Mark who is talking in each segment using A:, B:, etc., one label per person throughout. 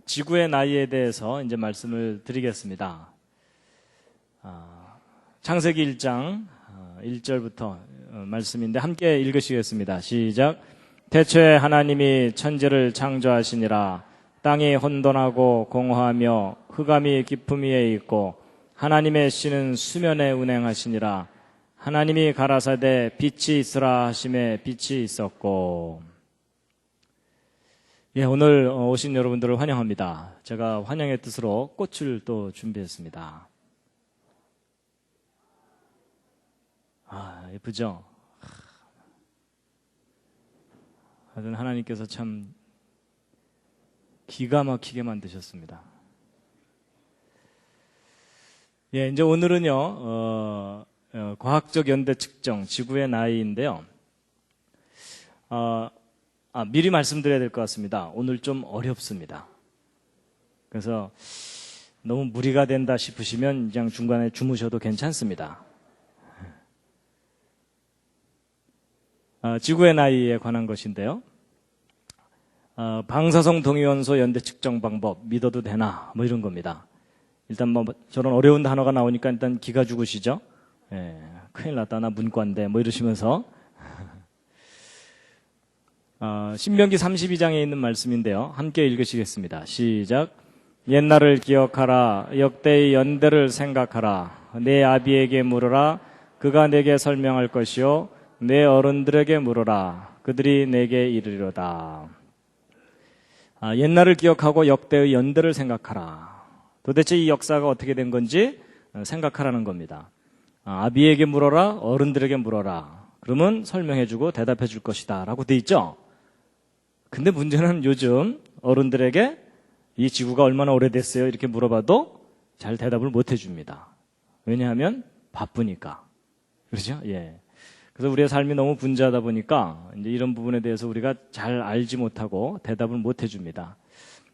A: 지구의 나이에 대해서 이제 말씀을 드리겠습니다. 창세기 1장 1절부터 말씀인데 함께 읽으시겠습니다. 시작. 태초에 하나님이 천지를 창조하시니라. 땅이 혼돈하고 공허하며 흑암이 깊음 위에 있고 하나님의 씨는 수면에 운행하시니라. 하나님이 가라사대 빛이 있으라 하심에 빛이 있었고. 예, 오늘 오신 여러분들을 환영합니다. 제가 환영의 뜻으로 꽃을 또 준비했습니다. 예쁘죠? 하여튼 하나님께서 참 기가 막히게 만드셨습니다. 예, 이제 오늘은요, 과학적 연대 측정, 지구의 나이인데요. 미리 말씀드려야 될 것 같습니다. 오늘 좀 어렵습니다. 그래서 너무 무리가 된다 싶으시면 그냥 중간에 주무셔도 괜찮습니다. 지구의 나이에 관한 것인데요. 방사성 동위원소 연대 측정 방법 믿어도 되나 뭐 이런 겁니다. 일단 뭐 저런 어려운 단어가 나오니까 일단 기가 죽으시죠. 예, 큰일 났다 나 문과인데 뭐 이러시면서 신명기 32장에 있는 말씀인데요. 함께 읽으시겠습니다. 시작. 옛날을 기억하라. 역대의 연대를 생각하라. 내 아비에게 물으라. 그가 내게 설명할 것이요 내 어른들에게 물으라. 그들이 내게 이르리로다. 옛날을 기억하고 역대의 연대를 생각하라. 도대체 이 역사가 어떻게 된 건지 생각하라는 겁니다. 아비에게 물어라. 어른들에게 물어라. 그러면 설명해주고 대답해줄 것이다 라고 돼 있죠. 근데 문제는 요즘 어른들에게 이 지구가 얼마나 오래됐어요 이렇게 물어봐도 잘 대답을 못 해줍니다. 왜냐하면 바쁘니까. 그렇죠? 예. 그래서 우리의 삶이 너무 분주하다 보니까 이제 이런 부분에 대해서 우리가 잘 알지 못하고 대답을 못 해줍니다.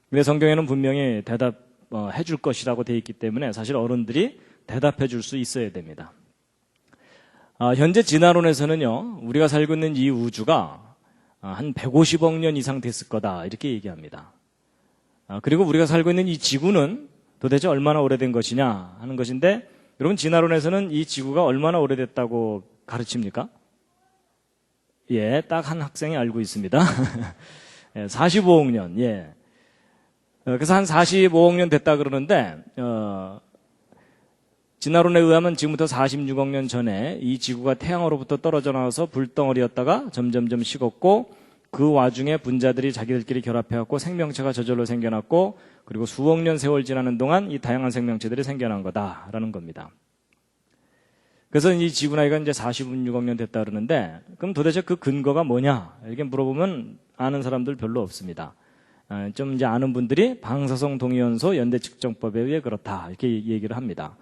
A: 근데 성경에는 분명히 대답해 줄 것이라고 되어 있기 때문에 사실 어른들이 대답해 줄 수 있어야 됩니다. 현재 진화론에서는요, 우리가 살고 있는 이 우주가 한 150억 년 이상 됐을 거다 이렇게 얘기합니다. 그리고 우리가 살고 있는 이 지구는 도대체 얼마나 오래된 것이냐 하는 것인데, 여러분 진화론에서는 이 지구가 얼마나 오래됐다고 가르칩니까? 예, 딱 한 학생이 알고 있습니다. 45억 년. 예. 그래서 한 45억 년 됐다 그러는데 진화론에 의하면 지금부터 46억 년 전에 이 지구가 태양으로부터 떨어져 나와서 불덩어리였다가 점점점 식었고, 그 와중에 분자들이 자기들끼리 결합해갖고 생명체가 저절로 생겨났고, 그리고 수억 년 세월 지나는 동안 이 다양한 생명체들이 생겨난 거다라는 겁니다. 그래서 이 지구 나이가 이제 46억 년 됐다 그러는데, 그럼 도대체 그 근거가 뭐냐 이렇게 물어보면 아는 사람들 별로 없습니다. 좀 이제 아는 분들이 방사성 동위원소 연대 측정법에 의해 그렇다 이렇게 얘기를 합니다.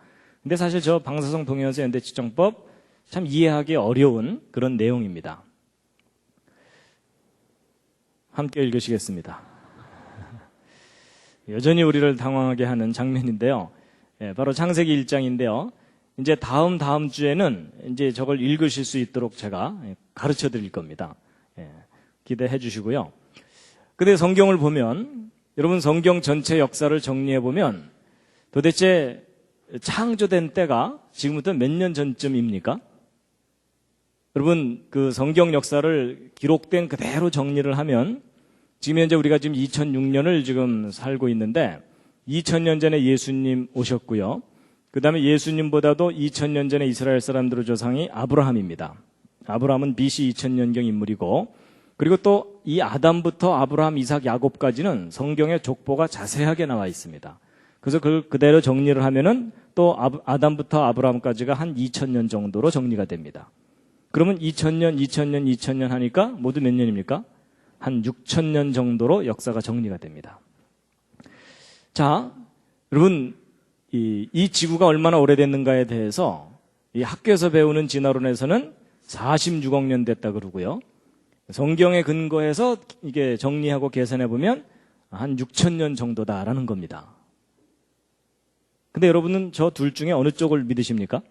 A: 근데 사실 저 방사성 동위원소 연대 측정법 참 이해하기 어려운 그런 내용입니다. 함께 읽으시겠습니다. 여전히 우리를 당황하게 하는 장면인데요. 예, 바로 창세기 1장인데요. 이제 다음 주에는 이제 저걸 읽으실 수 있도록 제가 가르쳐 드릴 겁니다. 예, 기대해 주시고요. 근데 성경을 보면, 여러분 성경 전체 역사를 정리해 보면 도대체 창조된 때가 지금부터 몇 년 전쯤입니까? 여러분 그 성경 역사를 기록된 그대로 정리를 하면 지금 현재 우리가 지금 2006년을 지금 살고 있는데, 2000년 전에 예수님 오셨고요. 그 다음에 예수님보다도 2000년 전에 이스라엘 사람들의 조상이 아브라함입니다. 아브라함은 BC 2000년경 인물이고, 그리고 또 이 아담부터 아브라함, 이삭, 야곱까지는 성경의 족보가 자세하게 나와 있습니다. 그래서 그걸 그대로 정리를 하면은 또 아담부터 아브라함까지가 한 2000년 정도로 정리가 됩니다. 그러면 2000년 하니까 모두 몇 년입니까? 한 6000년 정도로 역사가 정리가 됩니다. 자, 여러분 이 지구가 얼마나 오래됐는가에 대해서 이 학교에서 배우는 진화론에서는 46억 년 됐다 그러고요. 성경에 근거해서 이게 정리하고 계산해 보면 한 6000년 정도다라는 겁니다. 근데 여러분은 저 둘 중에 어느 쪽을 믿으십니까?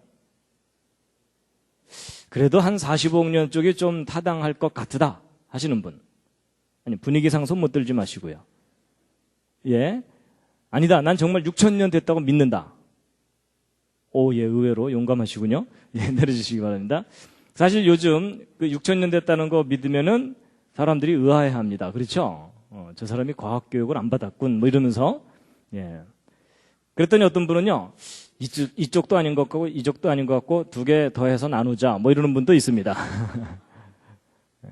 A: 그래도 한 45억 년 쪽이 좀 타당할 것 같다 하시는 분. 아니, 분위기상 손 못 들지 마시고요. 예. 아니다. 난 정말 6,000년 됐다고 믿는다. 오, 예, 의외로 용감하시군요. 예, 내려주시기 바랍니다. 사실 요즘 그 6,000년 됐다는 거 믿으면은 사람들이 의아해 합니다. 그렇죠? 저 사람이 과학교육을 안 받았군. 뭐 이러면서. 예. 그랬더니 어떤 분은요, 이쪽도 아닌 것 같고, 이쪽도 아닌 것 같고, 두 개 더해서 나누자. 뭐 이러는 분도 있습니다. 예.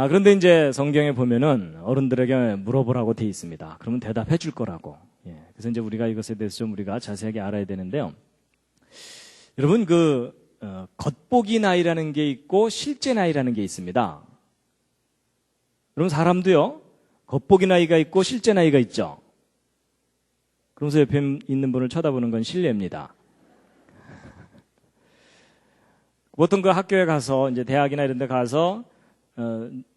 A: 그런데 이제 성경에 보면은 어른들에게 물어보라고 돼 있습니다. 그러면 대답해 줄 거라고. 예. 그래서 이제 우리가 이것에 대해서 좀 우리가 자세하게 알아야 되는데요. 여러분, 겉보기 나이라는 게 있고, 실제 나이라는 게 있습니다. 여러분, 사람도요, 겉보기 나이가 있고, 실제 나이가 있죠. 그러면서 옆에 있는 분을 쳐다보는 건 실례입니다. 보통 그 학교에 가서, 이제 대학이나 이런 데 가서,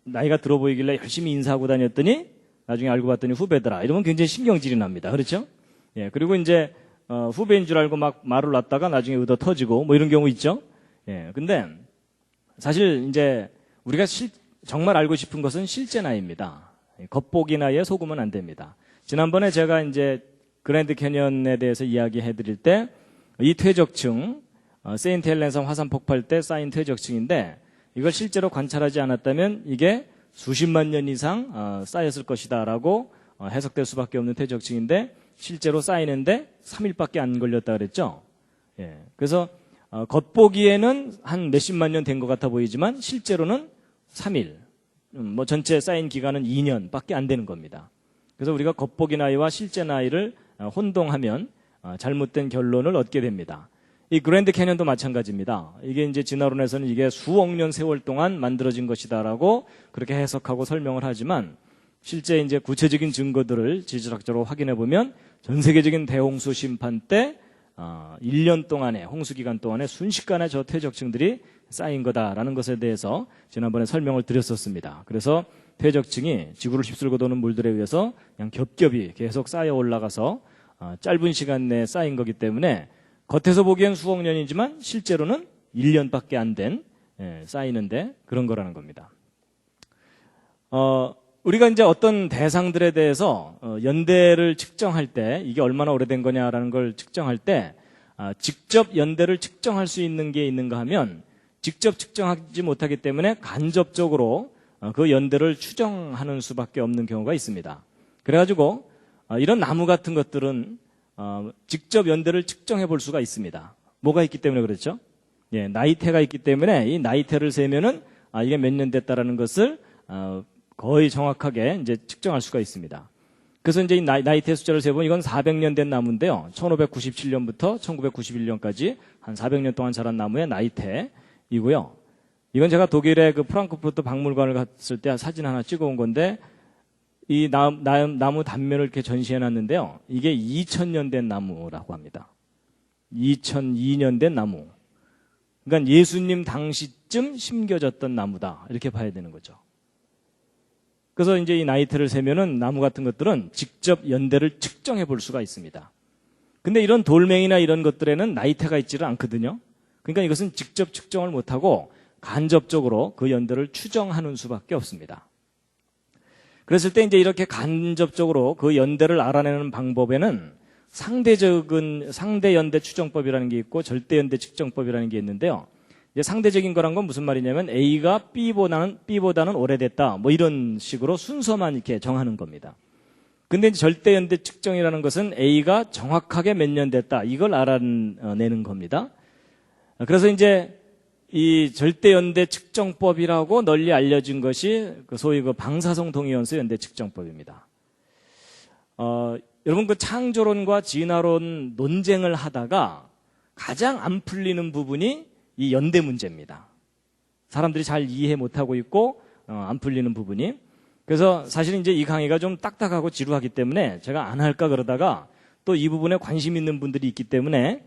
A: 나이가 들어 보이길래 열심히 인사하고 다녔더니, 나중에 알고 봤더니 후배더라. 이러면 굉장히 신경질이 납니다. 그렇죠? 예, 그리고 이제, 후배인 줄 알고 막 말을 놨다가 나중에 의도 터지고, 뭐 이런 경우 있죠? 예, 근데, 사실 이제, 우리가 정말 알고 싶은 것은 실제 나이입니다. 겉보기 나이에 속으면 안 됩니다. 지난번에 제가 이제, 그랜드 캐년에 대해서 이야기해 드릴 때, 이 퇴적층, 세인트 헬렌섬 화산 폭발 때 쌓인 퇴적층인데, 이걸 실제로 관찰하지 않았다면 이게 수십만 년 이상 쌓였을 것이다라고 해석될 수밖에 없는 퇴적층인데, 실제로 쌓이는데 3일밖에 안 걸렸다 그랬죠. 예. 그래서 겉보기에는 한 몇십만 년 된 것 같아 보이지만 실제로는 3일, 뭐 전체 쌓인 기간은 2년밖에 안 되는 겁니다. 그래서 우리가 겉보기 나이와 실제 나이를 혼동하면 잘못된 결론을 얻게 됩니다. 이 그랜드 캐년도 마찬가지입니다. 이게 이제 진화론에서는 이게 수억 년 세월 동안 만들어진 것이다라고 그렇게 해석하고 설명을 하지만 실제 이제 구체적인 증거들을 지질학적으로 확인해 보면 전 세계적인 대홍수 심판 때 1년 동안에 홍수 기간 동안에 순식간에 저 퇴적층들이 쌓인 거다라는 것에 대해서 지난번에 설명을 드렸었습니다. 그래서 퇴적층이 지구를 휩쓸고 도는 물들에 의해서 그냥 겹겹이 계속 쌓여 올라가서 짧은 시간 내에 쌓인 거기 때문에 겉에서 보기엔 수억 년이지만 실제로는 1년밖에 안 된 쌓이는데 그런 거라는 겁니다. 우리가 이제 어떤 대상들에 대해서 연대를 측정할 때 이게 얼마나 오래된 거냐라는 걸 측정할 때 직접 연대를 측정할 수 있는 게 있는가 하면 직접 측정하지 못하기 때문에 간접적으로 그 연대를 추정하는 수밖에 없는 경우가 있습니다. 그래가지고 이런 나무 같은 것들은 직접 연대를 측정해 볼 수가 있습니다. 뭐가 있기 때문에 그렇죠? 예, 나이테가 있기 때문에 이 나이테를 세면은 이게 몇 년 됐다라는 것을 거의 정확하게 이제 측정할 수가 있습니다. 그래서 이제 이 나이테 숫자를 세보면 이건 400년 된 나무인데요. 1597년부터 1991년까지 한 400년 동안 자란 나무의 나이테이고요. 이건 제가 독일의 그 프랑크푸르트 박물관을 갔을 때 사진 하나 찍어온 건데 이 나무 단면을 이렇게 전시해 놨는데요. 이게 2000년 된 나무라고 합니다. 2002년 된 나무. 그러니까 예수님 당시쯤 심겨졌던 나무다. 이렇게 봐야 되는 거죠. 그래서 이제 이 나이테를 세면은 나무 같은 것들은 직접 연대를 측정해 볼 수가 있습니다. 근데 이런 돌멩이나 이런 것들에는 나이테가 있지를 않거든요. 그러니까 이것은 직접 측정을 못하고 간접적으로 그 연대를 추정하는 수밖에 없습니다. 그랬을 때 이제 이렇게 간접적으로 그 연대를 알아내는 방법에는 상대 연대 추정법이라는 게 있고 절대 연대 측정법이라는 게 있는데요. 이제 상대적인 거란 건 무슨 말이냐면 A가 B보다는 오래됐다. 뭐 이런 식으로 순서만 이렇게 정하는 겁니다. 근데 이제 절대 연대 측정이라는 것은 A가 정확하게 몇 년 됐다. 이걸 알아내는 겁니다. 그래서 이제 이 절대 연대 측정법이라고 널리 알려진 것이 소위 그 방사성 동위원소 연대 측정법입니다. 여러분 그 창조론과 진화론 논쟁을 하다가 가장 안 풀리는 부분이 이 연대 문제입니다. 사람들이 잘 이해 못하고 있고 안 풀리는 부분이. 그래서 사실은 이제 이 강의가 좀 딱딱하고 지루하기 때문에 제가 안 할까 그러다가 또 이 부분에 관심 있는 분들이 있기 때문에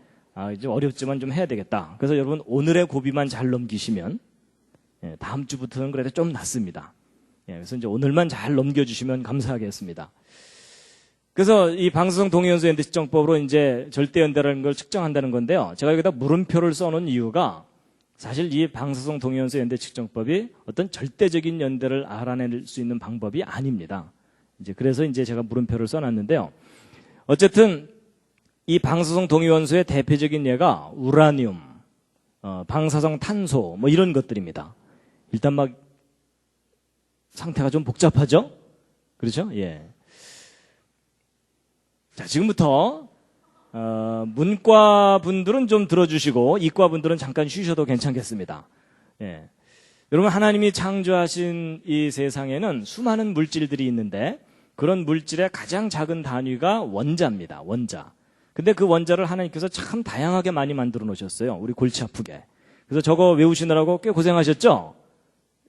A: 이제 어렵지만 좀 해야 되겠다. 그래서 여러분 오늘의 고비만 잘 넘기시면 다음 주부터는 그래도 좀 낫습니다. 그래서 이제 오늘만 잘 넘겨주시면 감사하겠습니다. 그래서 이 방사성 동위원소 연대 측정법으로 이제 절대 연대라는 걸 측정한다는 건데요. 제가 여기다 물음표를 써놓은 이유가 사실 이 방사성 동위원소 연대 측정법이 어떤 절대적인 연대를 알아낼 수 있는 방법이 아닙니다. 이제 그래서 이제 제가 물음표를 써놨는데요. 어쨌든 이 방사성 동위원소의 대표적인 예가 우라늄, 방사성 탄소 뭐 이런 것들입니다. 일단 막 상태가 좀 복잡하죠? 그렇죠? 예. 자, 지금부터 문과 분들은 좀 들어주시고 이과 분들은 잠깐 쉬셔도 괜찮겠습니다. 예. 여러분, 하나님이 창조하신 이 세상에는 수많은 물질들이 있는데 그런 물질의 가장 작은 단위가 원자입니다. 원자. 근데 그 원자를 하나님께서 참 다양하게 많이 만들어 놓으셨어요. 우리 골치 아프게. 그래서 저거 외우시느라고 꽤 고생하셨죠?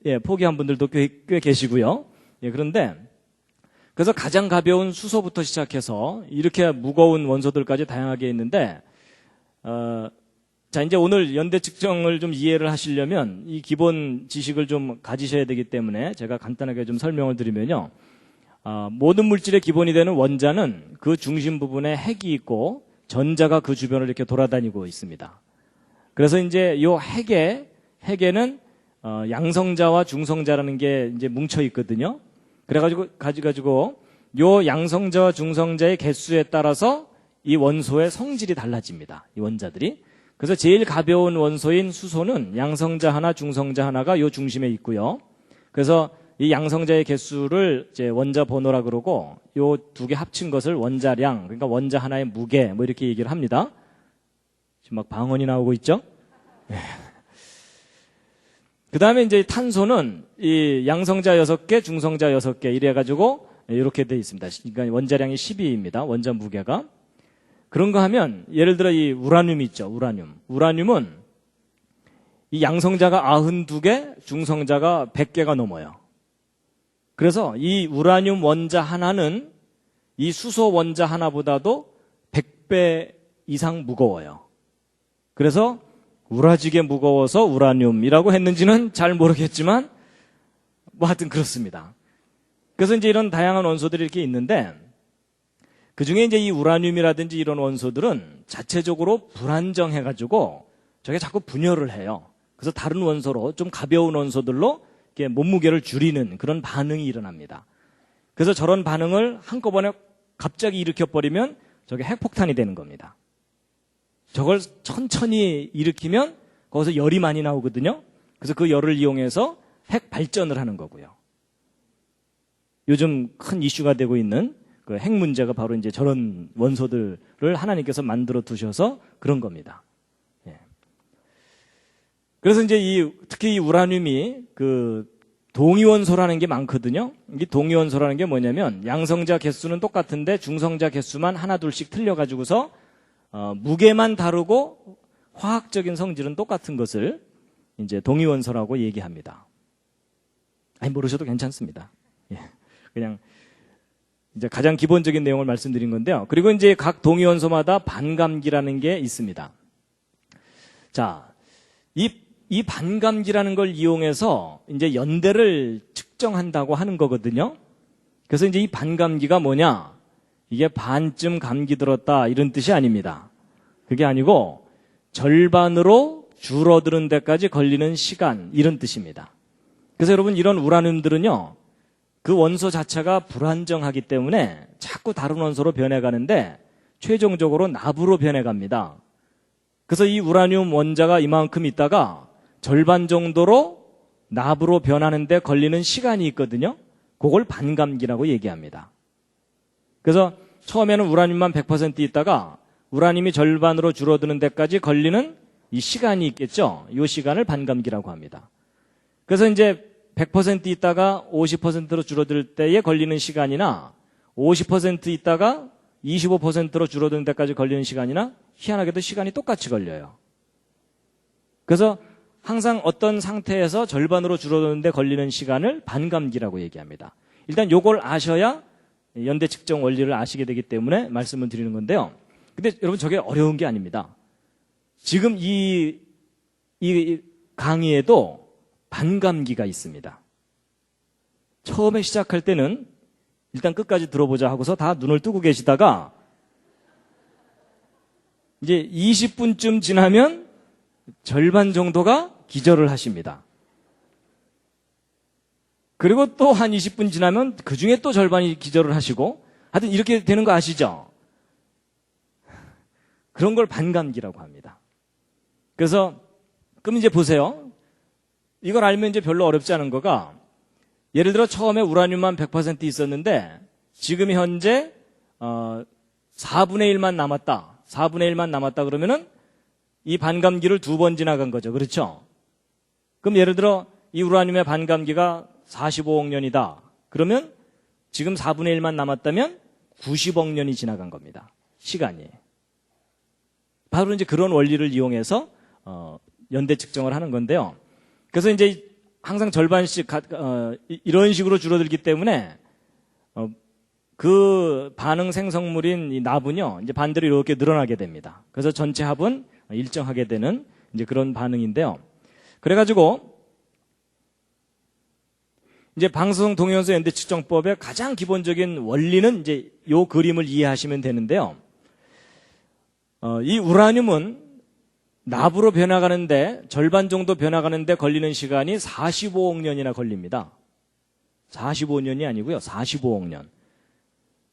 A: 예, 포기한 분들도 꽤 계시고요. 예, 그런데 그래서 가장 가벼운 수소부터 시작해서 이렇게 무거운 원소들까지 다양하게 있는데, 자, 이제 오늘 연대 측정을 좀 이해를 하시려면 이 기본 지식을 좀 가지셔야 되기 때문에 제가 간단하게 좀 설명을 드리면요. 모든 물질의 기본이 되는 원자는 그 중심 부분에 핵이 있고 전자가 그 주변을 이렇게 돌아다니고 있습니다. 그래서 이제 요 핵에는 양성자와 중성자라는 게 이제 뭉쳐 있거든요. 그래가지고 요 양성자와 중성자의 개수에 따라서 이 원소의 성질이 달라집니다. 이 원자들이. 그래서 제일 가벼운 원소인 수소는 양성자 하나, 중성자 하나가 요 중심에 있고요. 그래서 이 양성자의 개수를 이제 원자 번호라 그러고 요 두 개 합친 것을 원자량, 그러니까 원자 하나의 무게 뭐 이렇게 얘기를 합니다. 지금 막 방언이 나오고 있죠? 네. 그 다음에 이제 탄소는 이 양성자 6개, 중성자 6개 이래가지고 이렇게 돼 있습니다. 그러니까 원자량이 12입니다. 원자 무게가. 그런 거 하면 예를 들어 이 우라늄이 있죠. 우라늄은 이 양성자가 92개, 중성자가 100개가 넘어요. 그래서 이 우라늄 원자 하나는 이 수소 원자 하나보다도 100배 이상 무거워요. 그래서 우라지게 무거워서 우라늄이라고 했는지는 잘 모르겠지만 뭐 하여튼 그렇습니다. 그래서 이제 이런 다양한 원소들이 이렇게 있는데 그 중에 이제 이 우라늄이라든지 이런 원소들은 자체적으로 불안정해가지고 저게 자꾸 분열을 해요. 그래서 다른 원소로 좀 가벼운 원소들로 이렇게 몸무게를 줄이는 그런 반응이 일어납니다. 그래서 저런 반응을 한꺼번에 갑자기 일으켜버리면 저게 핵폭탄이 되는 겁니다. 저걸 천천히 일으키면 거기서 열이 많이 나오거든요. 그래서 그 열을 이용해서 핵 발전을 하는 거고요. 요즘 큰 이슈가 되고 있는 그 핵 문제가 바로 이제 저런 원소들을 하나님께서 만들어 두셔서 그런 겁니다. 예. 그래서 이제 특히 이 우라늄이 그 동위원소라는 게 많거든요. 이 동위원소라는 게 뭐냐면 양성자 개수는 똑같은데 중성자 개수만 하나 둘씩 틀려가지고서 무게만 다르고 화학적인 성질은 똑같은 것을 이제 동위원소라고 얘기합니다. 아니, 모르셔도 괜찮습니다. 예. 그냥 이제 가장 기본적인 내용을 말씀드린 건데요. 그리고 이제 각 동위원소마다 반감기라는 게 있습니다. 자, 이 반감기라는 걸 이용해서 이제 연대를 측정한다고 하는 거거든요. 그래서 이제 이 반감기가 뭐냐? 이게 반쯤 감기 들었다 이런 뜻이 아닙니다. 그게 아니고 절반으로 줄어드는 데까지 걸리는 시간 이런 뜻입니다. 그래서 여러분 이런 우라늄들은요. 그 원소 자체가 불안정하기 때문에 자꾸 다른 원소로 변해가는데 최종적으로 납으로 변해갑니다. 그래서 이 우라늄 원자가 이만큼 있다가 절반 정도로 납으로 변하는데 걸리는 시간이 있거든요. 그걸 반감기라고 얘기합니다. 그래서 처음에는 우라늄만 100% 있다가 우라늄이 절반으로 줄어드는 데까지 걸리는 이 시간이 있겠죠. 이 시간을 반감기라고 합니다. 그래서 이제 100% 있다가 50%로 줄어들 때에 걸리는 시간이나 50% 있다가 25%로 줄어드는 데까지 걸리는 시간이나 희한하게도 시간이 똑같이 걸려요. 그래서 항상 어떤 상태에서 절반으로 줄어드는데 걸리는 시간을 반감기라고 얘기합니다. 일단 요걸 아셔야 연대 측정 원리를 아시게 되기 때문에 말씀을 드리는 건데요. 근데 여러분 저게 어려운 게 아닙니다. 지금 이 강의에도 반감기가 있습니다. 처음에 시작할 때는 일단 끝까지 들어보자 하고서 다 눈을 뜨고 계시다가 이제 20분쯤 지나면 절반 정도가 기절을 하십니다. 그리고 또 한 20분 지나면 그 중에 또 절반이 기절을 하시고, 하여튼 이렇게 되는 거 아시죠? 그런 걸 반감기라고 합니다. 그래서, 그럼 이제 보세요. 이걸 알면 이제 별로 어렵지 않은 거가, 예를 들어 처음에 우라늄만 100% 있었는데, 지금 현재, 4분의 1만 남았다. 4분의 1만 남았다 그러면은, 이 반감기를 2번 지나간 거죠. 그렇죠? 그럼 예를 들어, 이 우라늄의 반감기가 45억 년이다. 그러면 지금 4분의 1만 남았다면 90억 년이 지나간 겁니다. 시간이. 바로 이제 그런 원리를 이용해서 연대 측정을 하는 건데요. 그래서 이제 항상 절반씩 이런 식으로 줄어들기 때문에 그 반응 생성물인 이 납은요, 이제 반대로 이렇게 늘어나게 됩니다. 그래서 전체 합은 일정하게 되는 이제 그런 반응인데요. 그래가지고 이제 방사성 동위원소 연대 측정법의 가장 기본적인 원리는 이제 요 그림을 이해하시면 되는데요. 이 우라늄은 납으로 변화가는데 절반 정도 변화가는데 걸리는 시간이 45억 년이나 걸립니다. 45년이 아니고요. 45억 년.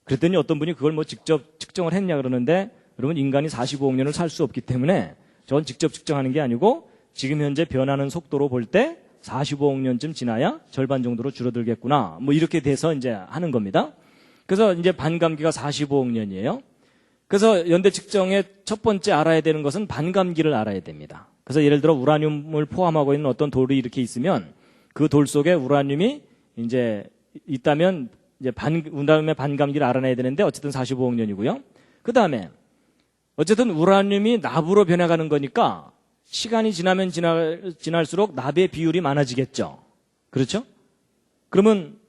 A: 그랬더니 어떤 분이 그걸 뭐 직접 측정을 했냐 그러는데, 여러분 인간이 45억 년을 살 수 없기 때문에 저건 직접 측정하는 게 아니고 지금 현재 변하는 속도로 볼 때 45억 년쯤 지나야 절반 정도로 줄어들겠구나. 뭐 이렇게 돼서 이제 하는 겁니다. 그래서 이제 반감기가 45억 년이에요. 그래서 연대 측정의 첫 번째 알아야 되는 것은 반감기를 알아야 됩니다. 그래서 예를 들어 우라늄을 포함하고 있는 어떤 돌이 이렇게 있으면 그 돌 속에 우라늄이 이제 있다면 이제 우라늄의 반감기를 알아내야 되는데 어쨌든 45억 년이고요. 그 다음에 어쨌든 우라늄이 납으로 변해가는 거니까 시간이 지나면 지날수록 납의 비율이 많아지겠죠. 그렇죠? 그러면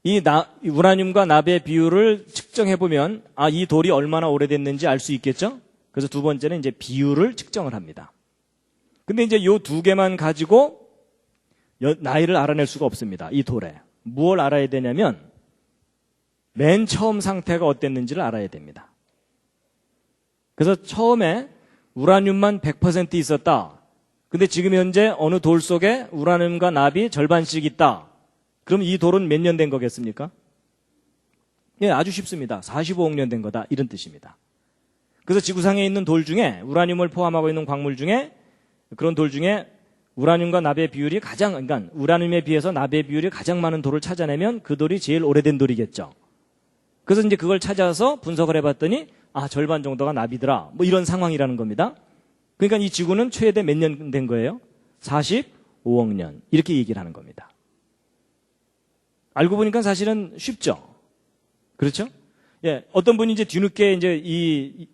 A: 이 우라늄과 납의 비율을 측정해보면 이 돌이 얼마나 오래됐는지 알 수 있겠죠? 그래서 두 번째는 이제 비율을 측정을 합니다. 근데 이제 요 두 개만 가지고 나이를 알아낼 수가 없습니다. 이 돌에. 무엇을 알아야 되냐면 맨 처음 상태가 어땠는지를 알아야 됩니다. 그래서 처음에 우라늄만 100% 있었다. 근데 지금 현재 어느 돌 속에 우라늄과 납이 절반씩 있다. 그럼 이 돌은 몇 년 된 거겠습니까? 예, 아주 쉽습니다. 45억 년 된 거다. 이런 뜻입니다. 그래서 지구상에 있는 돌 중에 우라늄을 포함하고 있는 광물 중에 그런 돌 중에 우라늄과 납의 비율이 그러니까 우라늄에 비해서 납의 비율이 가장 많은 돌을 찾아내면 그 돌이 제일 오래된 돌이겠죠. 그래서 이제 그걸 찾아서 분석을 해봤더니 절반 정도가 납이더라. 뭐 이런 상황이라는 겁니다. 그러니까 이 지구는 최대 몇 년 된 거예요? 45억 년. 이렇게 얘기를 하는 겁니다. 알고 보니까 사실은 쉽죠? 그렇죠? 예, 어떤 분이 이제 뒤늦게 이제 이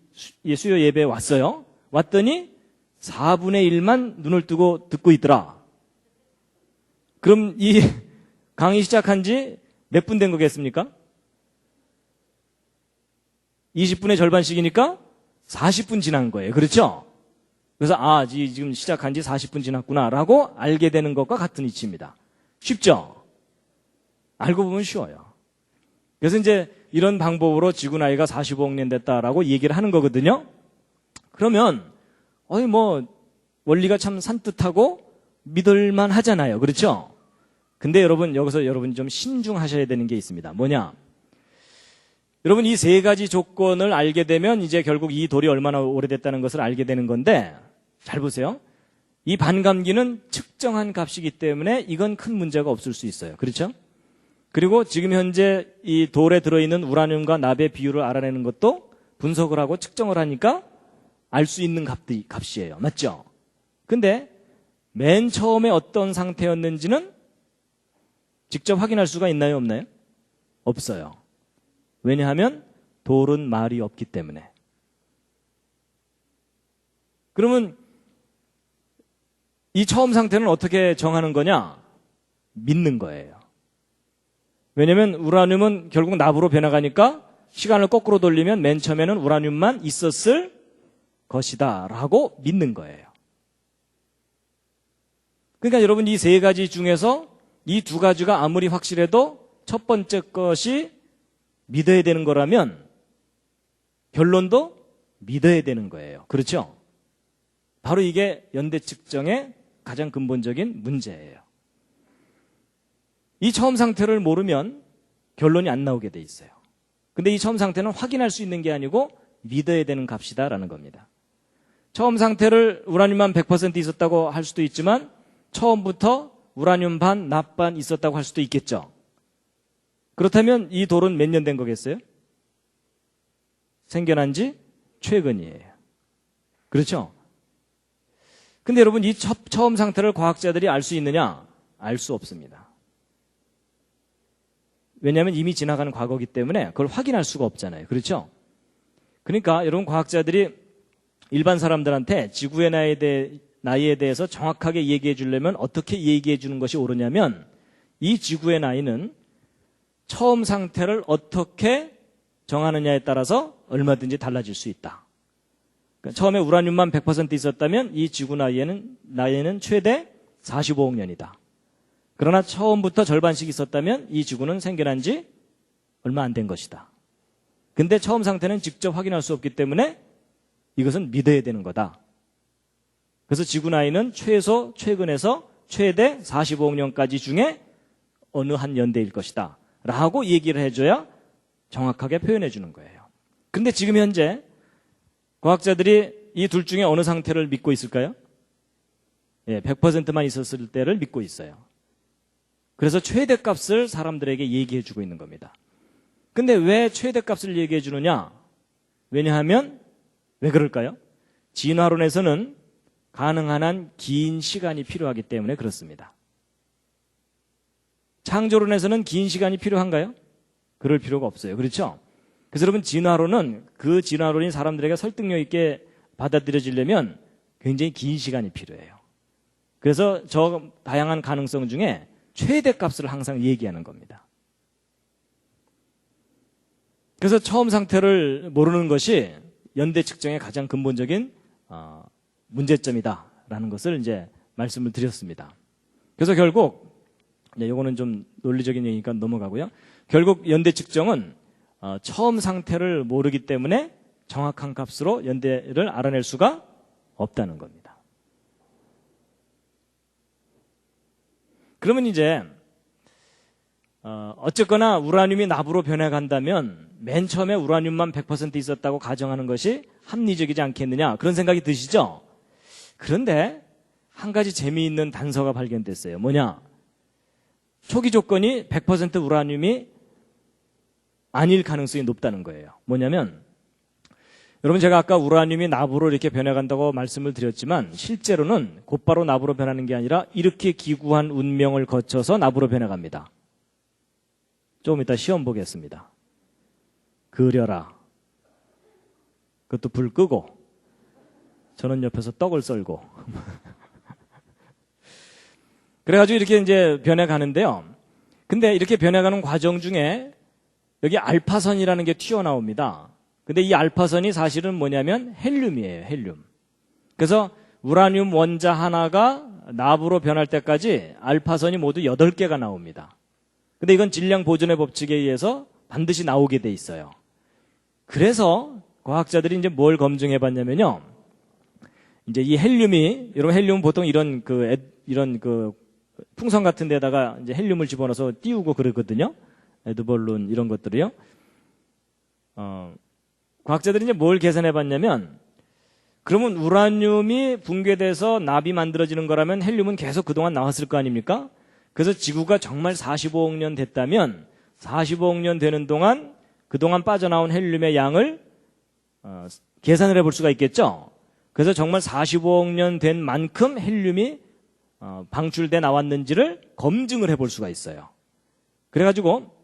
A: 수요 예배에 왔어요. 왔더니 4분의 1만 눈을 뜨고 듣고 있더라. 그럼 이 강의 시작한 지 몇 분 된 거겠습니까? 20분의 절반씩이니까 40분 지난 거예요. 그렇죠? 그래서 지금 시작한 지 40분 지났구나라고 알게 되는 것과 같은 이치입니다. 쉽죠? 알고 보면 쉬워요. 그래서 이제 이런 방법으로 지구 나이가 45억 년 됐다라고 얘기를 하는 거거든요. 그러면 원리가 참 산뜻하고 믿을만 하잖아요. 그렇죠? 근데 여기서 여러분이 좀 신중하셔야 되는 게 있습니다. 뭐냐? 여러분 이 세 가지 조건을 알게 되면 이제 결국 이 돌이 얼마나 오래됐다는 것을 알게 되는 건데, 잘 보세요. 이 반감기는 측정한 값이기 때문에 이건 큰 문제가 없을 수 있어요. 그렇죠? 그리고 지금 현재 이 돌에 들어있는 우라늄과 납의 비율을 알아내는 것도 분석을 하고 측정을 하니까 알 수 있는 값이에요. 맞죠? 근데 맨 처음에 어떤 상태였는지는 직접 확인할 수가 있나요? 없나요? 없어요. 왜냐하면 돌은 말이 없기 때문에. 그러면 이 처음 상태는 어떻게 정하는 거냐? 믿는 거예요. 왜냐하면 우라늄은 결국 납으로 변해가니까 시간을 거꾸로 돌리면 맨 처음에는 우라늄만 있었을 것이다 라고 믿는 거예요. 그러니까 여러분 이 세 가지 중에서 이 두 가지가 아무리 확실해도 첫 번째 것이 믿어야 되는 거라면 결론도 믿어야 되는 거예요. 그렇죠? 바로 이게 연대 측정의 가장 근본적인 문제예요. 이 처음 상태를 모르면 결론이 안 나오게 돼 있어요. 근데 이 처음 상태는 확인할 수 있는 게 아니고 믿어야 되는 값이다라는 겁니다. 처음 상태를 우라늄만 100% 있었다고 할 수도 있지만 처음부터 우라늄 반, 납 반 있었다고 할 수도 있겠죠. 그렇다면 이 돌은 몇 년 된 거겠어요? 생겨난 지 최근이에요. 그렇죠? 근데 여러분, 이 처음 상태를 과학자들이 알 수 있느냐? 알 수 없습니다. 왜냐하면 이미 지나간 과거이기 때문에 그걸 확인할 수가 없잖아요. 그렇죠? 그러니까 여러분, 과학자들이 일반 사람들한테 지구의 나이에 대해서 정확하게 얘기해 주려면 어떻게 얘기해 주는 것이 옳으냐면, 이 지구의 나이는 처음 상태를 어떻게 정하느냐에 따라서 얼마든지 달라질 수 있다. 그러니까 처음에 우라늄만 100% 있었다면 이 지구 나이에는 최대 45억 년이다. 그러나 처음부터 절반씩 있었다면 이 지구는 생겨난 지 얼마 안 된 것이다. 근데 처음 상태는 직접 확인할 수 없기 때문에 이것은 믿어야 되는 거다. 그래서 지구 나이는 최근에서 최대 45억 년까지 중에 어느 한 연대일 것이다 라고 얘기를 해줘야 정확하게 표현해 주는 거예요. 근데 지금 현재 과학자들이 이 둘 중에 어느 상태를 믿고 있을까요? 100%만 있었을 때를 믿고 있어요. 그래서 최대값을 사람들에게 얘기해 주고 있는 겁니다. 근데 왜 최대값을 얘기해 주느냐? 왜냐하면 왜 그럴까요? 진화론에서는 가능한 한 긴 시간이 필요하기 때문에 그렇습니다. 창조론에서는 긴 시간이 필요한가요? 그럴 필요가 없어요. 그렇죠? 그래서 여러분, 진화론은 그 진화론이 사람들에게 설득력 있게 받아들여지려면 굉장히 긴 시간이 필요해요. 그래서 저 다양한 가능성 중에 최대값을 항상 얘기하는 겁니다. 그래서 처음 상태를 모르는 것이 연대 측정의 가장 근본적인 문제점이다라는 것을 이제 말씀을 드렸습니다. 그래서 결국 이거는 좀 논리적인 얘기니까 넘어가고요. 결국 연대 측정은 처음 상태를 모르기 때문에 정확한 값으로 연대를 알아낼 수가 없다는 겁니다. 그러면 이제 어쨌거나 우라늄이 납으로 변해간다면 맨 처음에 우라늄만 100% 있었다고 가정하는 것이 합리적이지 않겠느냐, 그런 생각이 드시죠? 그런데 한 가지 재미있는 단서가 발견됐어요. 뭐냐? 초기 조건이 100% 우라늄이 아닐 가능성이 높다는 거예요. 뭐냐면, 여러분, 제가 아까 우라늄이 납으로 이렇게 변해간다고 말씀을 드렸지만 실제로는 곧바로 납으로 변하는 게 아니라 이렇게 기구한 운명을 거쳐서 납으로 변해갑니다. 조금 이따 시험 보겠습니다. 그려라. 그것도 불 끄고 저는 옆에서 떡을 썰고 그래가지고 이렇게 이제 변해가는데요. 근데 이렇게 변해가는 과정 중에 여기 알파선이라는 게 튀어나옵니다. 근데 이 알파선이 사실은 뭐냐면 헬륨이에요. 헬륨. 그래서 우라늄 원자 하나가 납으로 변할 때까지 알파선이 모두 8개가 나옵니다. 근데 이건 질량 보존의 법칙에 의해서 반드시 나오게 돼 있어요. 그래서 과학자들이 이제 뭘 검증해 봤냐면요. 이제 이 헬륨이, 여러분, 헬륨은 보통 이런 풍선 같은 데다가 이제 헬륨을 집어넣어서 띄우고 그러거든요. 에드벌룬 이런 것들이요. 과학자들이 이제 뭘 계산해 봤냐면, 그러면 우라늄이 붕괴돼서 납이 만들어지는 거라면 헬륨은 계속 그동안 나왔을 거 아닙니까? 그래서 지구가 정말 45억 년 됐다면 45억 년 되는 동안 그동안 빠져나온 헬륨의 양을 계산을 해볼 수가 있겠죠. 그래서 정말 45억 년 된 만큼 헬륨이 방출돼 나왔는지를 검증을 해볼 수가 있어요. 그래가지고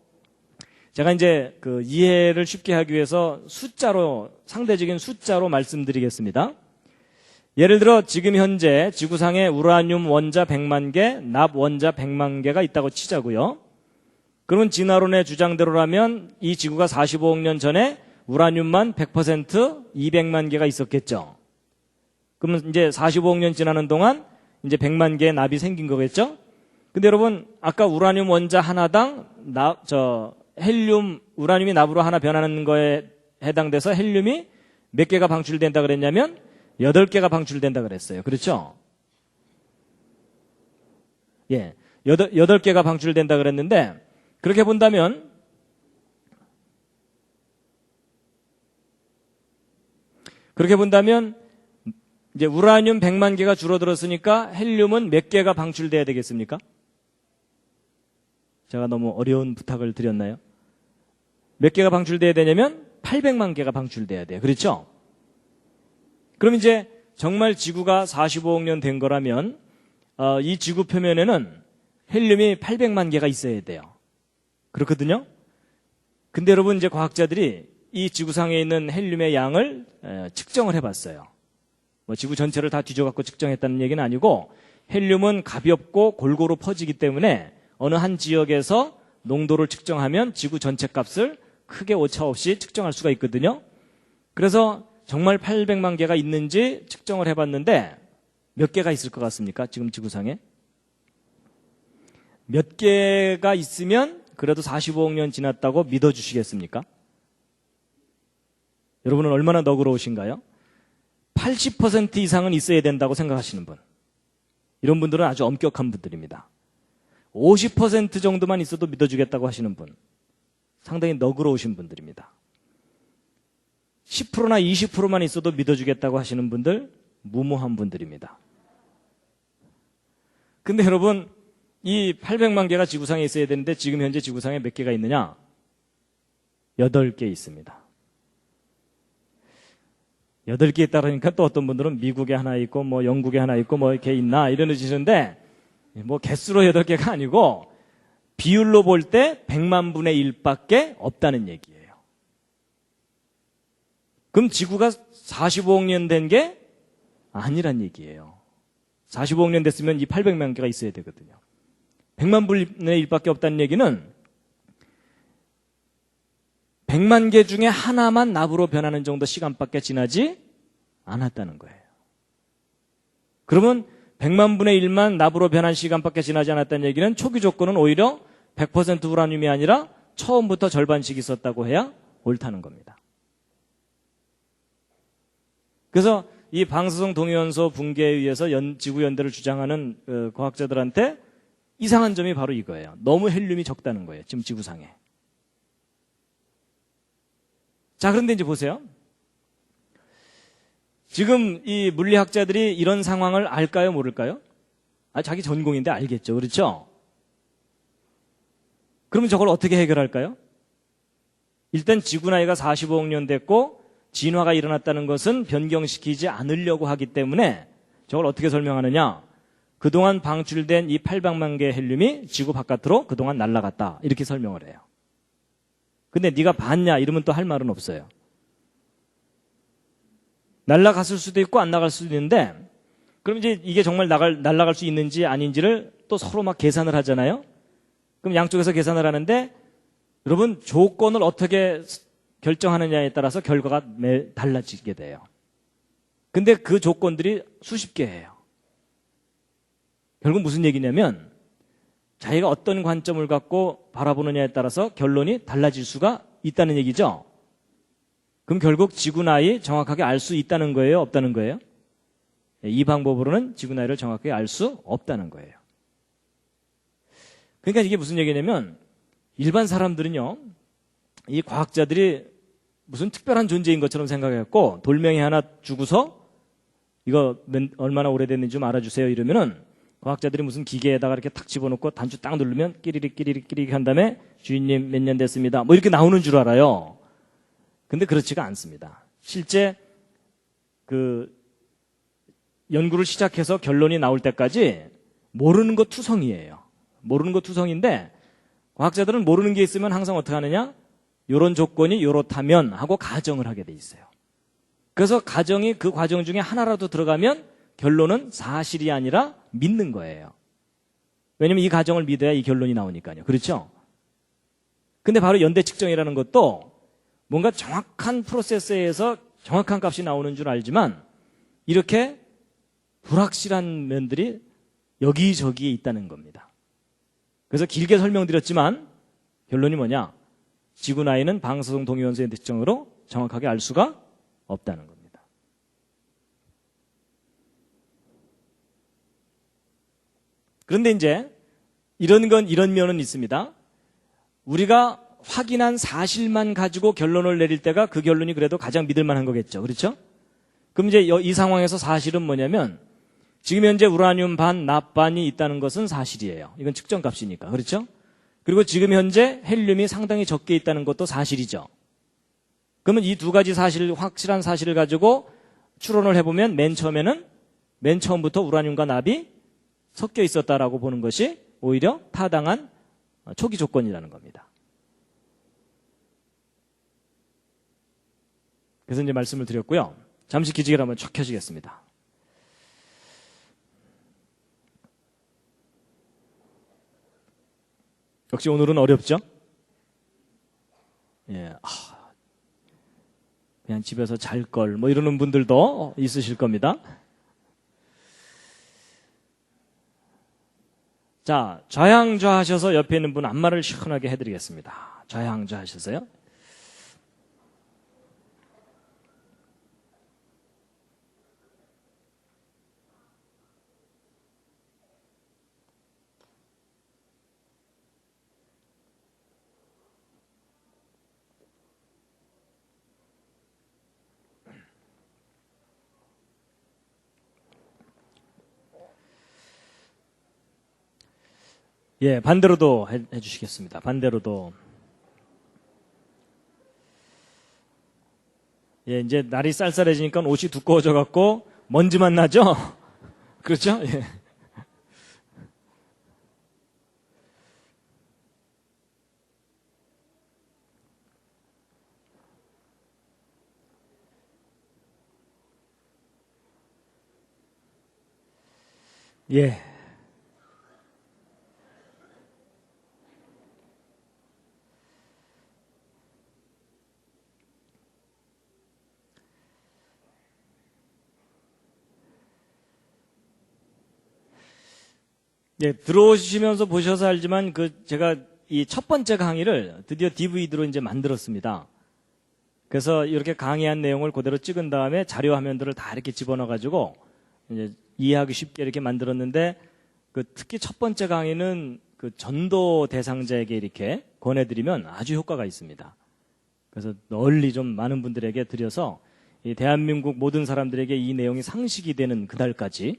A: 제가 이제 그 이해를 쉽게 하기 위해서 상대적인 숫자로 말씀드리겠습니다. 예를 들어 지금 현재 지구상에 우라늄 원자 100만 개, 납 원자 100만 개가 있다고 치자고요. 그러면 진화론의 주장대로라면 이 지구가 45억 년 전에 우라늄만 100% 200만 개가 있었겠죠. 그러면 이제 45억 년 지나는 동안 이제 100만 개의 납이 생긴 거겠죠. 근데 여러분, 아까 우라늄 원자 하나당 우라늄이 납으로 하나 변하는 거에 해당돼서 헬륨이 몇 개가 방출된다 그랬냐면 8개가 방출된다 그랬어요. 그렇죠? 예. 여덟 개가 방출된다 그랬는데 그렇게 본다면 이제 우라늄 100만 개가 줄어들었으니까 헬륨은 몇 개가 방출돼야 되겠습니까? 제가 너무 어려운 부탁을 드렸나요? 몇 개가 방출돼야 되냐면 800만 개가 방출돼야 돼요. 그렇죠? 그럼 이제 정말 지구가 45억 년 된 거라면 이 지구 표면에는 헬륨이 800만 개가 있어야 돼요. 그렇거든요? 근데 여러분 이제 과학자들이 이 지구상에 있는 헬륨의 양을 측정을 해봤어요. 뭐 지구 전체를 다 뒤져갖고 측정했다는 얘기는 아니고 헬륨은 가볍고 골고루 퍼지기 때문에 어느 한 지역에서 농도를 측정하면 지구 전체 값을 크게 오차 없이 측정할 수가 있거든요. 그래서 정말 800만 개가 있는지 측정을 해봤는데 몇 개가 있을 것 같습니까? 지금 지구상에? 몇 개가 있으면 그래도 45억 년 지났다고 믿어주시겠습니까? 여러분은 얼마나 너그러우신가요? 80% 이상은 있어야 된다고 생각하시는 분. 이런 분들은 아주 엄격한 분들입니다. 50% 정도만 있어도 믿어주겠다고 하시는 분. 상당히 너그러우신 분들입니다. 10%나 20%만 있어도 믿어주겠다고 하시는 분들, 무모한 분들입니다. 근데 여러분, 이 800만 개가 지구상에 있어야 되는데 지금 현재 지구상에 몇 개가 있느냐? 8개 있습니다. 8개 있다니까 또 어떤 분들은 미국에 하나 있고 뭐 영국에 하나 있고 뭐 이렇게 있나 이러시는데 뭐 개수로 8개가 아니고 비율로 볼 때 100만 분의 1밖에 없다는 얘기예요. 그럼 지구가 45억 년 된 게 아니란 얘기예요. 45억 년 됐으면 이 800만 개가 있어야 되거든요. 100만 분의 1밖에 없다는 얘기는 100만 개 중에 하나만 납으로 변하는 정도 시간밖에 지나지 않았다는 거예요. 그러면 100만 분의 1만 납으로 변한 시간밖에 지나지 않았다는 얘기는 초기 조건은 오히려 100% 우라늄이 아니라 처음부터 절반씩 있었다고 해야 옳다는 겁니다. 그래서 이 방사성 동위원소 붕괴에 의해서 지구 연대를 주장하는 과학자들한테 이상한 점이 바로 이거예요. 너무 헬륨이 적다는 거예요. 지금 지구상에. 자, 그런데 이제 보세요. 지금 이 물리학자들이 이런 상황을 알까요, 모를까요? 자기 전공인데 알겠죠. 그렇죠? 그러면 저걸 어떻게 해결할까요? 일단 지구 나이가 45억 년 됐고 진화가 일어났다는 것은 변경시키지 않으려고 하기 때문에 저걸 어떻게 설명하느냐? 그동안 방출된 이 800만 개의 헬륨이 지구 바깥으로 그동안 날아갔다. 이렇게 설명을 해요. 근데 네가 봤냐? 이러면 또 할 말은 없어요. 날아갔을 수도 있고 안 나갈 수도 있는데 그럼 이제 이게 정말 날아갈 수 있는지 아닌지를 또 서로 막 계산을 하잖아요. 그럼 양쪽에서 계산을 하는데 여러분 조건을 어떻게 결정하느냐에 따라서 결과가 달라지게 돼요. 근데 그 조건들이 수십 개예요. 결국 무슨 얘기냐면 자기가 어떤 관점을 갖고 바라보느냐에 따라서 결론이 달라질 수가 있다는 얘기죠. 그럼 결국 지구 나이 정확하게 알 수 있다는 거예요? 없다는 거예요? 이 방법으로는 지구 나이를 정확하게 알 수 없다는 거예요. 그러니까 이게 무슨 얘기냐면 일반 사람들은요, 이 과학자들이 무슨 특별한 존재인 것처럼 생각했고 돌멩이 하나 주고서 이거 얼마나 오래됐는지 좀 알아주세요 이러면은 과학자들이 무슨 기계에다가 이렇게 탁 집어넣고 단추 딱 누르면 끼리릭 한 다음에 주인님 몇 년 됐습니다. 뭐 이렇게 나오는 줄 알아요. 근데 그렇지가 않습니다. 실제 그 연구를 시작해서 결론이 나올 때까지 모르는 거 투성이에요. 모르는 거 투성인데 과학자들은 모르는 게 있으면 항상 어떻게 하느냐? 요런 조건이 요렇다면 하고 가정을 하게 돼 있어요. 그래서 가정이 그 과정 중에 하나라도 들어가면 결론은 사실이 아니라 믿는 거예요. 왜냐면 이 가정을 믿어야 이 결론이 나오니까요. 그렇죠? 근데 바로 연대 측정이라는 것도 뭔가 정확한 프로세스에서 정확한 값이 나오는 줄 알지만 이렇게 불확실한 면들이 여기저기에 있다는 겁니다. 그래서 길게 설명드렸지만 결론이 뭐냐? 지구 나이는 방사성 동위원소의 특징으로 정확하게 알 수가 없다는 겁니다. 그런데 이제 이런 면은 있습니다. 우리가 확인한 사실만 가지고 결론을 내릴 때가 그 결론이 그래도 가장 믿을 만한 거겠죠. 그렇죠? 그럼 이제 이 상황에서 사실은 뭐냐면 지금 현재 우라늄 반, 납반이 있다는 것은 사실이에요. 이건 측정값이니까. 그렇죠? 그리고 지금 현재 헬륨이 상당히 적게 있다는 것도 사실이죠. 그러면 이 두 가지 확실한 사실을 가지고 추론을 해보면 맨 처음부터 우라늄과 납이 섞여 있었다라고 보는 것이 오히려 타당한 초기 조건이라는 겁니다. 그래서 이제 말씀을 드렸고요. 잠시 기지개를 한번 쫙 켜시겠습니다. 역시 오늘은 어렵죠? 예, 그냥 집에서 잘 걸, 뭐 이러는 분들도 있으실 겁니다. 자, 좌양좌하셔서 옆에 있는 분 안마를 시원하게 해드리겠습니다. 좌양좌하셔서요. 예, 반대로도 해주시겠습니다. 반대로도. 예, 이제 날이 쌀쌀해지니까 옷이 두꺼워져 갖고 먼지만 나죠? 그렇죠? 예. 예. 예, 들어오시면서 보셔서 알지만 제가 이 첫 번째 강의를 드디어 DVD로 이제 만들었습니다. 그래서 이렇게 강의한 내용을 그대로 찍은 다음에 자료 화면들을 다 이렇게 집어넣어 가지고 이제 이해하기 쉽게 이렇게 만들었는데 특히 첫 번째 강의는 전도 대상자에게 이렇게 권해드리면 아주 효과가 있습니다. 그래서 널리 좀 많은 분들에게 드려서 이 대한민국 모든 사람들에게 이 내용이 상식이 되는 그날까지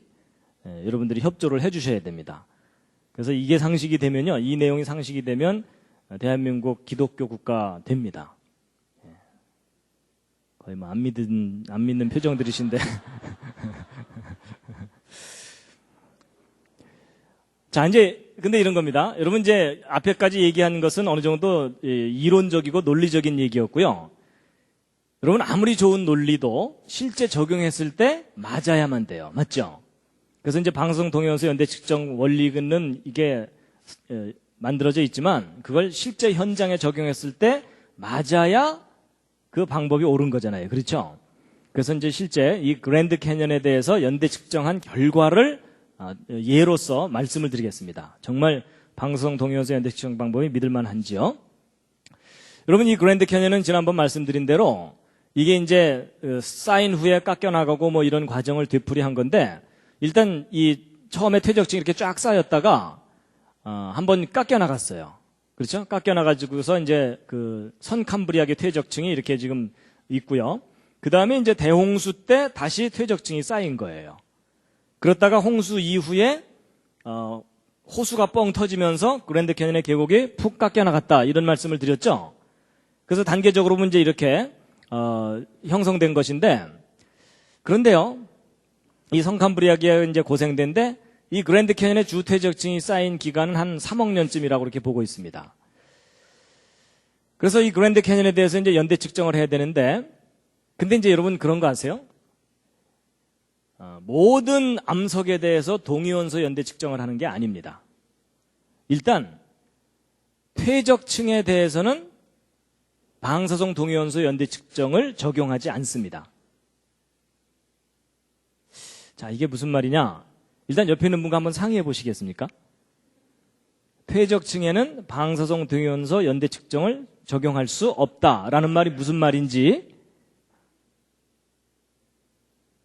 A: 여러분들이 협조를 해주셔야 됩니다. 그래서 이게 상식이 되면요, 이 내용이 상식이 되면 대한민국 기독교 국가 됩니다. 거의 뭐 안 믿는 표정들이신데. 자, 이제 근데 이런 겁니다. 여러분 이제 앞에까지 얘기한 것은 어느 정도 이론적이고 논리적인 얘기였고요. 여러분 아무리 좋은 논리도 실제 적용했을 때 맞아야만 돼요. 맞죠? 그래서 이제 방송 동영상 연대 측정 원리는 이게 만들어져 있지만 그걸 실제 현장에 적용했을 때 맞아야 그 방법이 옳은 거잖아요. 그렇죠? 그래서 이제 실제 이 그랜드 캐년에 대해서 연대 측정한 결과를 예로서 말씀을 드리겠습니다. 정말 방송 동영상 연대 측정 방법이 믿을 만한지요? 여러분 이 그랜드 캐년은 지난번 말씀드린 대로 이게 이제 쌓인 후에 깎여나가고 뭐 이런 과정을 되풀이한 건데 일단 이 처음에 퇴적층이 이렇게 쫙 쌓였다가 한번 깎여나갔어요. 그렇죠? 깎여나가지고서 이제 선캄브리아계 퇴적층이 이렇게 지금 있고요. 그 다음에 이제 대홍수 때 다시 퇴적층이 쌓인 거예요. 그렇다가 홍수 이후에 호수가 뻥 터지면서 그랜드 캐년의 계곡이 푹 깎여나갔다 이런 말씀을 드렸죠. 그래서 단계적으로 보면 이제 이렇게 형성된 것인데 그런데요. 이 선캄브리아계가 이제 고생된데 이 그랜드 캐년의 주 퇴적층이 쌓인 기간은 한 3억 년쯤이라고 이렇게 보고 있습니다. 그래서 이 그랜드 캐년에 대해서 이제 연대 측정을 해야 되는데 근데 이제 여러분 그런 거 아세요? 모든 암석에 대해서 동위원소 연대 측정을 하는 게 아닙니다. 일단 퇴적층에 대해서는 방사성 동위원소 연대 측정을 적용하지 않습니다. 자, 이게 무슨 말이냐? 일단 옆에 있는 분과 한번 상의해 보시겠습니까? 퇴적층에는 방사성 동위원소 연대 측정을 적용할 수 없다라는 말이 무슨 말인지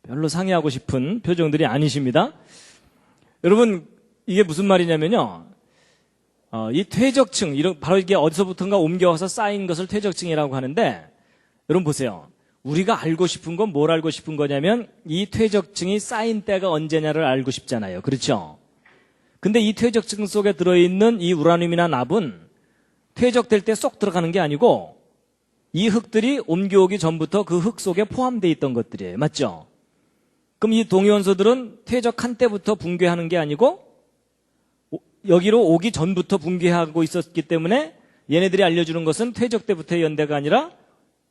A: 별로 상의하고 싶은 표정들이 아니십니다. 여러분, 이게 무슨 말이냐면요. 이 퇴적층, 바로 이게 어디서부턴가 옮겨와서 쌓인 것을 퇴적층이라고 하는데, 여러분 보세요. 우리가 알고 싶은 건 뭘 알고 싶은 거냐면, 이 퇴적층이 쌓인 때가 언제냐를 알고 싶잖아요. 그렇죠? 근데 이 퇴적층 속에 들어있는 이 우라늄이나 납은 퇴적될 때 쏙 들어가는 게 아니고, 이 흙들이 옮겨오기 전부터 그 흙 속에 포함되어 있던 것들이에요. 맞죠? 그럼 이 동위원소들은 퇴적한 때부터 붕괴하는 게 아니고 여기로 오기 전부터 붕괴하고 있었기 때문에 얘네들이 알려주는 것은 퇴적 때부터의 연대가 아니라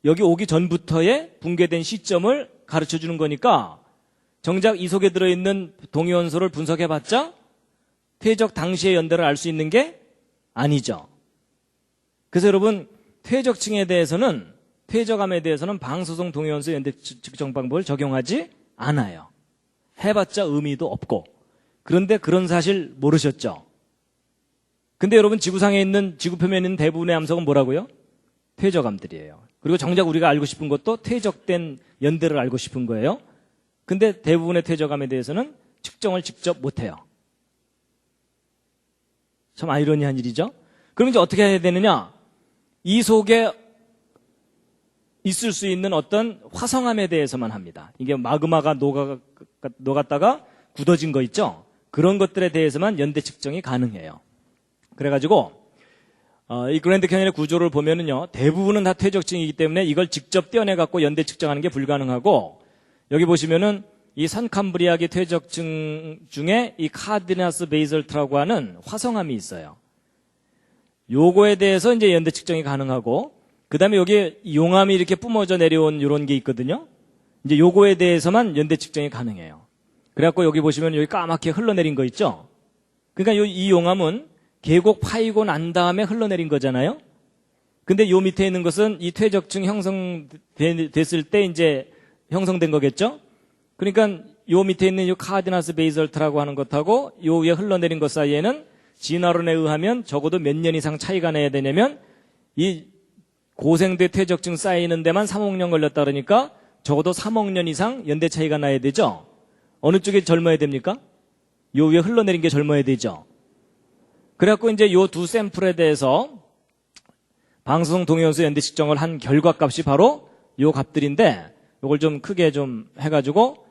A: 여기 오기 전부터의 붕괴된 시점을 가르쳐주는 거니까 정작 이 속에 들어있는 동위원소를 분석해봤자 퇴적 당시의 연대를 알 수 있는 게 아니죠. 그래서 여러분 퇴적층에 대해서는 퇴적암에 대해서는 방사성 동위원소 연대 측정 방법을 적용하지 않아요. 해봤자 의미도 없고. 그런데 그런 사실 모르셨죠? 근데 여러분 지구상에 있는 지구 표면에 있는 대부분의 암석은 뭐라고요? 퇴적암들이에요. 그리고 정작 우리가 알고 싶은 것도 퇴적된 연대를 알고 싶은 거예요. 근데 대부분의 퇴적암에 대해서는 측정을 직접 못해요. 참 아이러니한 일이죠? 그럼 이제 어떻게 해야 되느냐? 이 속에 있을 수 있는 어떤 화성암에 대해서만 합니다. 이게 마그마가 녹았다가 굳어진 거 있죠? 그런 것들에 대해서만 연대 측정이 가능해요. 그래가지고 이 그랜드 캐니언의 구조를 보면은요, 대부분은 다 퇴적층이기 때문에 이걸 직접 떼어내갖고 연대 측정하는 게 불가능하고, 여기 보시면은 이 산캄브리아기 퇴적층 중에 이 카르디나스 베이설트라고 하는 화성암이 있어요. 요거에 대해서 이제 연대 측정이 가능하고, 그 다음에 여기 용암이 이렇게 뿜어져 내려온 이런 게 있거든요. 이제 요거에 대해서만 연대 측정이 가능해요. 그래갖고 여기 보시면 여기 까맣게 흘러내린 거 있죠? 그러니까 이 용암은 계곡 파이고 난 다음에 흘러내린 거잖아요? 근데 요 밑에 있는 것은 이 퇴적층 형성됐을 때 이제 형성된 거겠죠? 그러니까 요 밑에 있는 요 카르디나스 베이설트라고 하는 것하고 요 위에 흘러내린 것 사이에는 진화론에 의하면 적어도 몇 년 이상 차이가 나야 되냐면 이 고생대 퇴적층 쌓이는 데만 3억 년 걸렸다 그러니까 적어도 3억 년 이상 연대 차이가 나야 되죠? 어느 쪽이 젊어야 됩니까? 요 위에 흘러내린 게 젊어야 되죠? 그래갖고 이제 요 두 샘플에 대해서 방사성 동위원소 연대 측정을 한 결과값이 바로 요 값들인데 요걸 좀 크게 좀 해가지고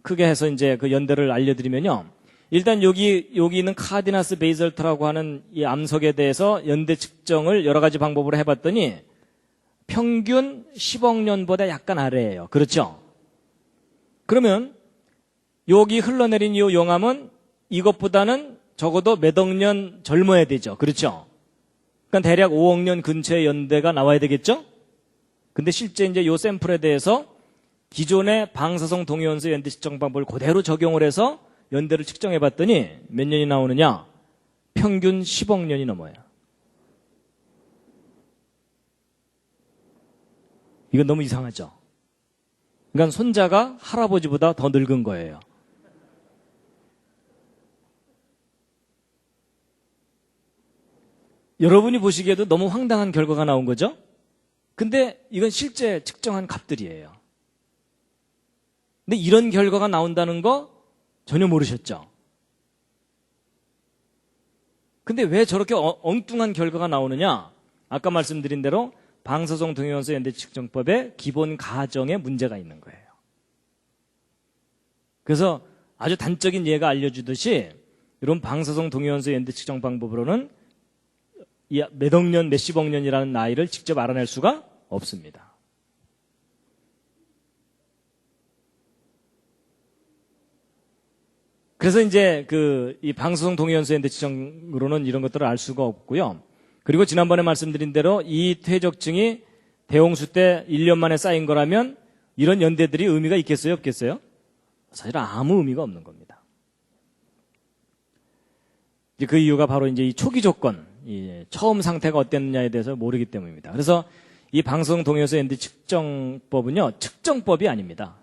A: 크게 해서 이제 그 연대를 알려드리면요. 일단 여기 있는 카르디나스 베이설트라고 하는 이 암석에 대해서 연대 측정을 여러 가지 방법으로 해봤더니 평균 10억 년보다 약간 아래예요. 그렇죠? 그러면 여기 흘러내린 이 용암은 이것보다는 적어도 몇 억 년 젊어야 되죠. 그렇죠? 그러니까 대략 5억 년 근처의 연대가 나와야 되겠죠? 근데 실제 이제 요 샘플에 대해서 기존의 방사성 동위원소 연대 측정 방법을 그대로 적용을 해서 연대를 측정해 봤더니 몇 년이 나오느냐? 평균 10억 년이 넘어요. 이건 너무 이상하죠? 그러니까 손자가 할아버지보다 더 늙은 거예요. 여러분이 보시기에도 너무 황당한 결과가 나온 거죠? 근데 이건 실제 측정한 값들이에요. 근데 이런 결과가 나온다는 거 전혀 모르셨죠? 근데 왜 저렇게 엉뚱한 결과가 나오느냐? 아까 말씀드린 대로 방사성 동위원소 연대 측정법의 기본 가정에 문제가 있는 거예요. 그래서 아주 단적인 예가 알려주듯이 이런 방사성 동위원소 연대 측정 방법으로는 몇억 년, 몇십억 년이라는 나이를 직접 알아낼 수가 없습니다. 그래서 이제 이 방사성 동위원소 연대 측정으로는 이런 것들을 알 수가 없고요. 그리고 지난번에 말씀드린 대로 이 퇴적층이 대홍수 때 1년 만에 쌓인 거라면 이런 연대들이 의미가 있겠어요, 없겠어요? 사실 아무 의미가 없는 겁니다. 이제 그 이유가 바로 이제 이 초기 조건, 이 처음 상태가 어땠느냐에 대해서 모르기 때문입니다. 그래서 이 방사성 동위원소 연대 측정법은요, 측정법이 아닙니다.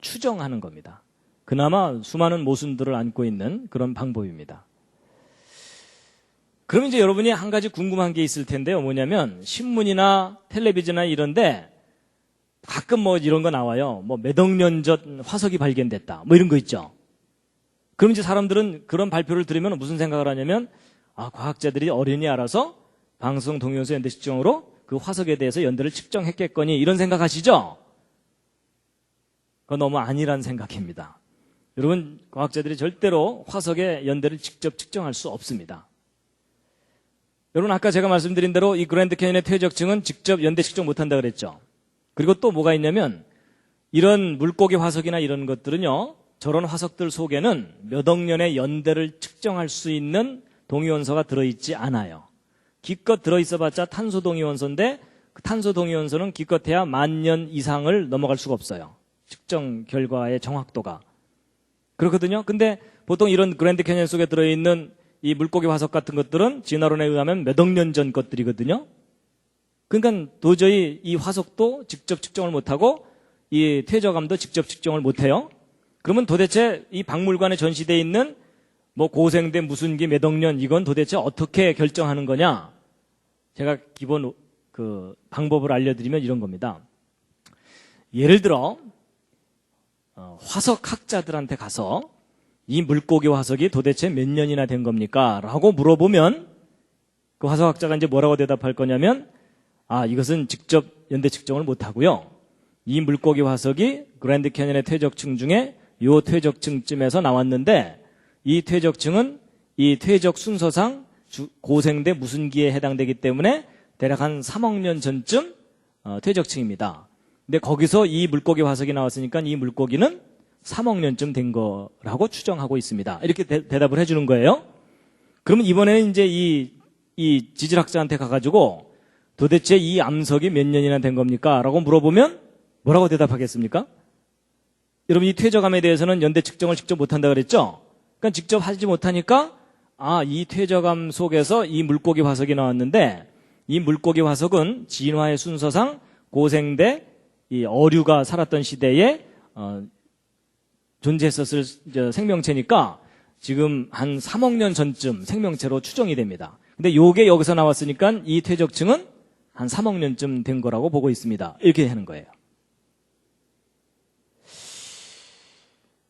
A: 추정하는 겁니다. 그나마 수많은 모순들을 안고 있는 그런 방법입니다. 그럼 이제 여러분이 한 가지 궁금한 게 있을 텐데요. 뭐냐면 신문이나 텔레비전이나 이런데 가끔 뭐 이런 거 나와요. 뭐 몇 억 년 전 화석이 발견됐다. 뭐 이런 거 있죠. 그럼 이제 사람들은 그런 발표를 들으면 무슨 생각을 하냐면 과학자들이 어련히 알아서 방사성 동위원소 연대 측정으로 그 화석에 대해서 연대를 측정했겠거니 이런 생각하시죠? 그건 너무 아니란 생각입니다. 여러분, 과학자들이 절대로 화석의 연대를 직접 측정할 수 없습니다. 여러분, 아까 제가 말씀드린 대로 이 그랜드 캐니언의 퇴적층은 직접 연대 측정 못한다 그랬죠. 그리고 또 뭐가 있냐면 이런 물고기 화석이나 이런 것들은요, 저런 화석들 속에는 몇 억 년의 연대를 측정할 수 있는 동위원소가 들어있지 않아요. 기껏 들어있어봤자 탄소 동위원소인데 그 탄소 동위원소는 기껏해야 10,000년 이상을 넘어갈 수가 없어요. 측정 결과의 정확도가. 그렇거든요. 근데 보통 이런 그랜드 캐니언 속에 들어있는 이 물고기 화석 같은 것들은 진화론에 의하면 몇 억 년 전 것들이거든요. 그러니까 도저히 이 화석도 직접 측정을 못하고 이 퇴적암도 직접 측정을 못해요. 그러면 도대체 이 박물관에 전시되어 있는 뭐 고생대 무슨 기 몇 억 년 이건 도대체 어떻게 결정하는 거냐? 제가 기본 그 방법을 알려드리면 이런 겁니다. 예를 들어 화석학자들한테 가서 이 물고기 화석이 도대체 몇 년이나 된 겁니까? 라고 물어보면 그 화석학자가 이제 뭐라고 대답할 거냐면 이것은 직접 연대 측정을 못하고요. 이 물고기 화석이 그랜드 캐니언의 퇴적층 중에 요 퇴적층쯤에서 나왔는데 이 퇴적층은 이 퇴적 순서상 고생대 무슨 기에 해당되기 때문에 대략 한 3억 년 전쯤 퇴적층입니다. 근데 거기서 이 물고기 화석이 나왔으니까 이 물고기는 3억 년쯤 된 거라고 추정하고 있습니다. 이렇게 대답을 해주는 거예요. 그러면 이번에는 이제 이 지질학자한테 가가지고 도대체 이 암석이 몇 년이나 된 겁니까? 라고 물어보면 뭐라고 대답하겠습니까? 여러분, 이 퇴적암에 대해서는 연대 측정을 직접 못한다 그랬죠? 그러니까 직접 하지 못하니까 이 퇴적암 속에서 이 물고기 화석이 나왔는데 이 물고기 화석은 진화의 순서상 고생대 이 어류가 살았던 시대에 존재했었을 생명체니까 지금 한 3억 년 전쯤 생명체로 추정이 됩니다. 근데 요게 여기서 나왔으니까 이 퇴적층은 한 3억 년쯤 된 거라고 보고 있습니다. 이렇게 하는 거예요.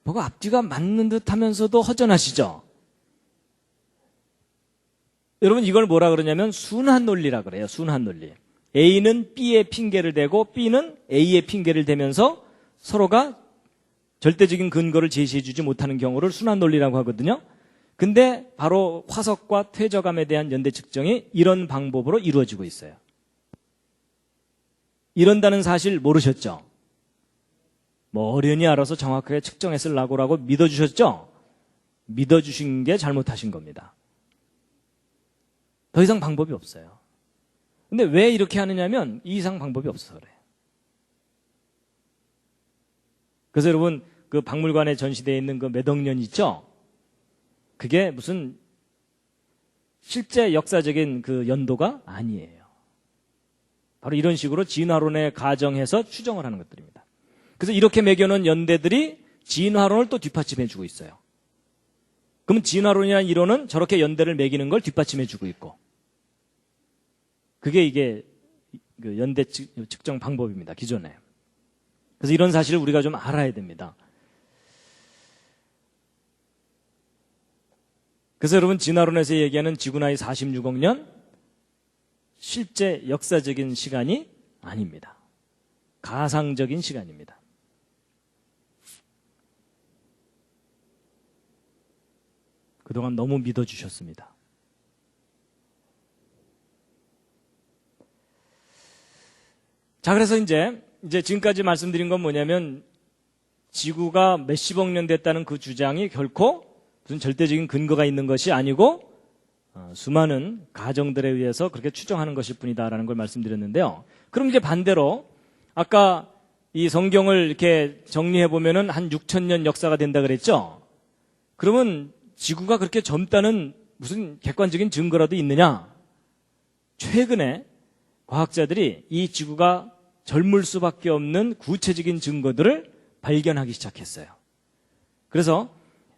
A: 뭐가 앞뒤가 맞는 듯 하면서도 허전하시죠? 여러분, 이걸 뭐라 그러냐면 순환 논리라 그래요. 순환 논리. A는 B에 핑계를 대고 B는 A에 핑계를 대면서 서로가 절대적인 근거를 제시해주지 못하는 경우를 순환 논리라고 하거든요. 근데 바로 화석과 퇴적암에 대한 연대 측정이 이런 방법으로 이루어지고 있어요. 이런다는 사실 모르셨죠? 뭐 어련히 알아서 정확하게 측정했을라고 믿어주셨죠? 믿어주신 게 잘못하신 겁니다. 더 이상 방법이 없어요. 근데 왜 이렇게 하느냐면 이 이상 방법이 없어서 그래요. 그래서 여러분, 그 박물관에 전시되어 있는 그 몇 억 년 있죠? 그게 무슨 실제 역사적인 그 연도가 아니에요. 바로 이런 식으로 진화론에 가정해서 추정을 하는 것들입니다. 그래서 이렇게 매겨놓은 연대들이 진화론을 또 뒷받침해주고 있어요. 그럼 진화론이라는 이론은 저렇게 연대를 매기는 걸 뒷받침해주고 있고, 그게 이게 그 연대 측정 방법입니다. 기존에. 그래서 이런 사실을 우리가 좀 알아야 됩니다. 그래서 여러분, 진화론에서 얘기하는 지구 나이 46억 년 실제 역사적인 시간이 아닙니다. 가상적인 시간입니다. 그동안 너무 믿어주셨습니다. 자, 그래서 이제 지금까지 말씀드린 건 뭐냐면 지구가 몇십억 년 됐다는 그 주장이 결코 무슨 절대적인 근거가 있는 것이 아니고 수많은 가정들에 의해서 그렇게 추정하는 것일 뿐이다라는 걸 말씀드렸는데요. 그럼 이제 반대로 아까 이 성경을 이렇게 정리해 보면은 한 6,000년 역사가 된다 그랬죠? 그러면 지구가 그렇게 젊다는 무슨 객관적인 증거라도 있느냐? 최근에 과학자들이 이 지구가 젊을 수밖에 없는 구체적인 증거들을 발견하기 시작했어요. 그래서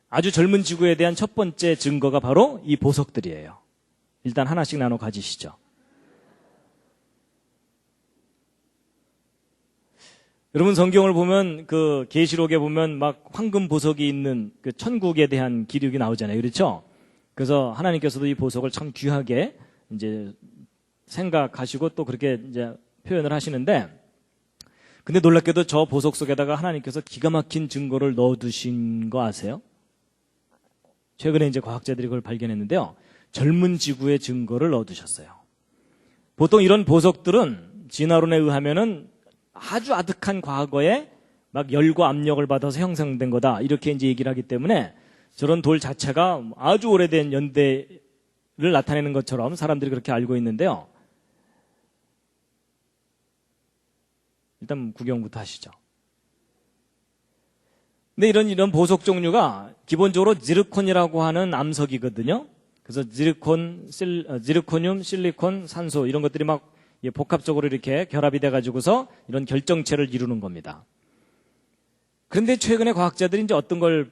A: 아주 젊은 지구에 대한 첫 번째 증거가 바로 이 보석들이에요. 일단 하나씩 나눠 가지시죠. 여러분, 성경을 보면 그 계시록에 보면 막 황금 보석이 있는 그 천국에 대한 기록이 나오잖아요. 그렇죠? 그래서 하나님께서도 이 보석을 참 귀하게 이제 생각하시고 또 그렇게 이제 표현을 하시는데, 근데 놀랍게도 저 보석 속에다가 하나님께서 기가 막힌 증거를 넣어두신 거 아세요? 최근에 이제 과학자들이 그걸 발견했는데요. 젊은 지구의 증거를 넣어두셨어요. 보통 이런 보석들은 진화론에 의하면은 아주 아득한 과거에 막 열과 압력을 받아서 형성된 거다, 이렇게 이제 얘기를 하기 때문에 저런 돌 자체가 아주 오래된 연대를 나타내는 것처럼 사람들이 그렇게 알고 있는데요. 일단 구경부터 하시죠. 근데 이런 보석 종류가 기본적으로 지르콘이라고 하는 암석이거든요. 그래서 지르코늄, 실리콘, 산소 이런 것들이 막 복합적으로 이렇게 결합이 돼가지고서 이런 결정체를 이루는 겁니다. 그런데 최근에 과학자들이 이제 어떤 걸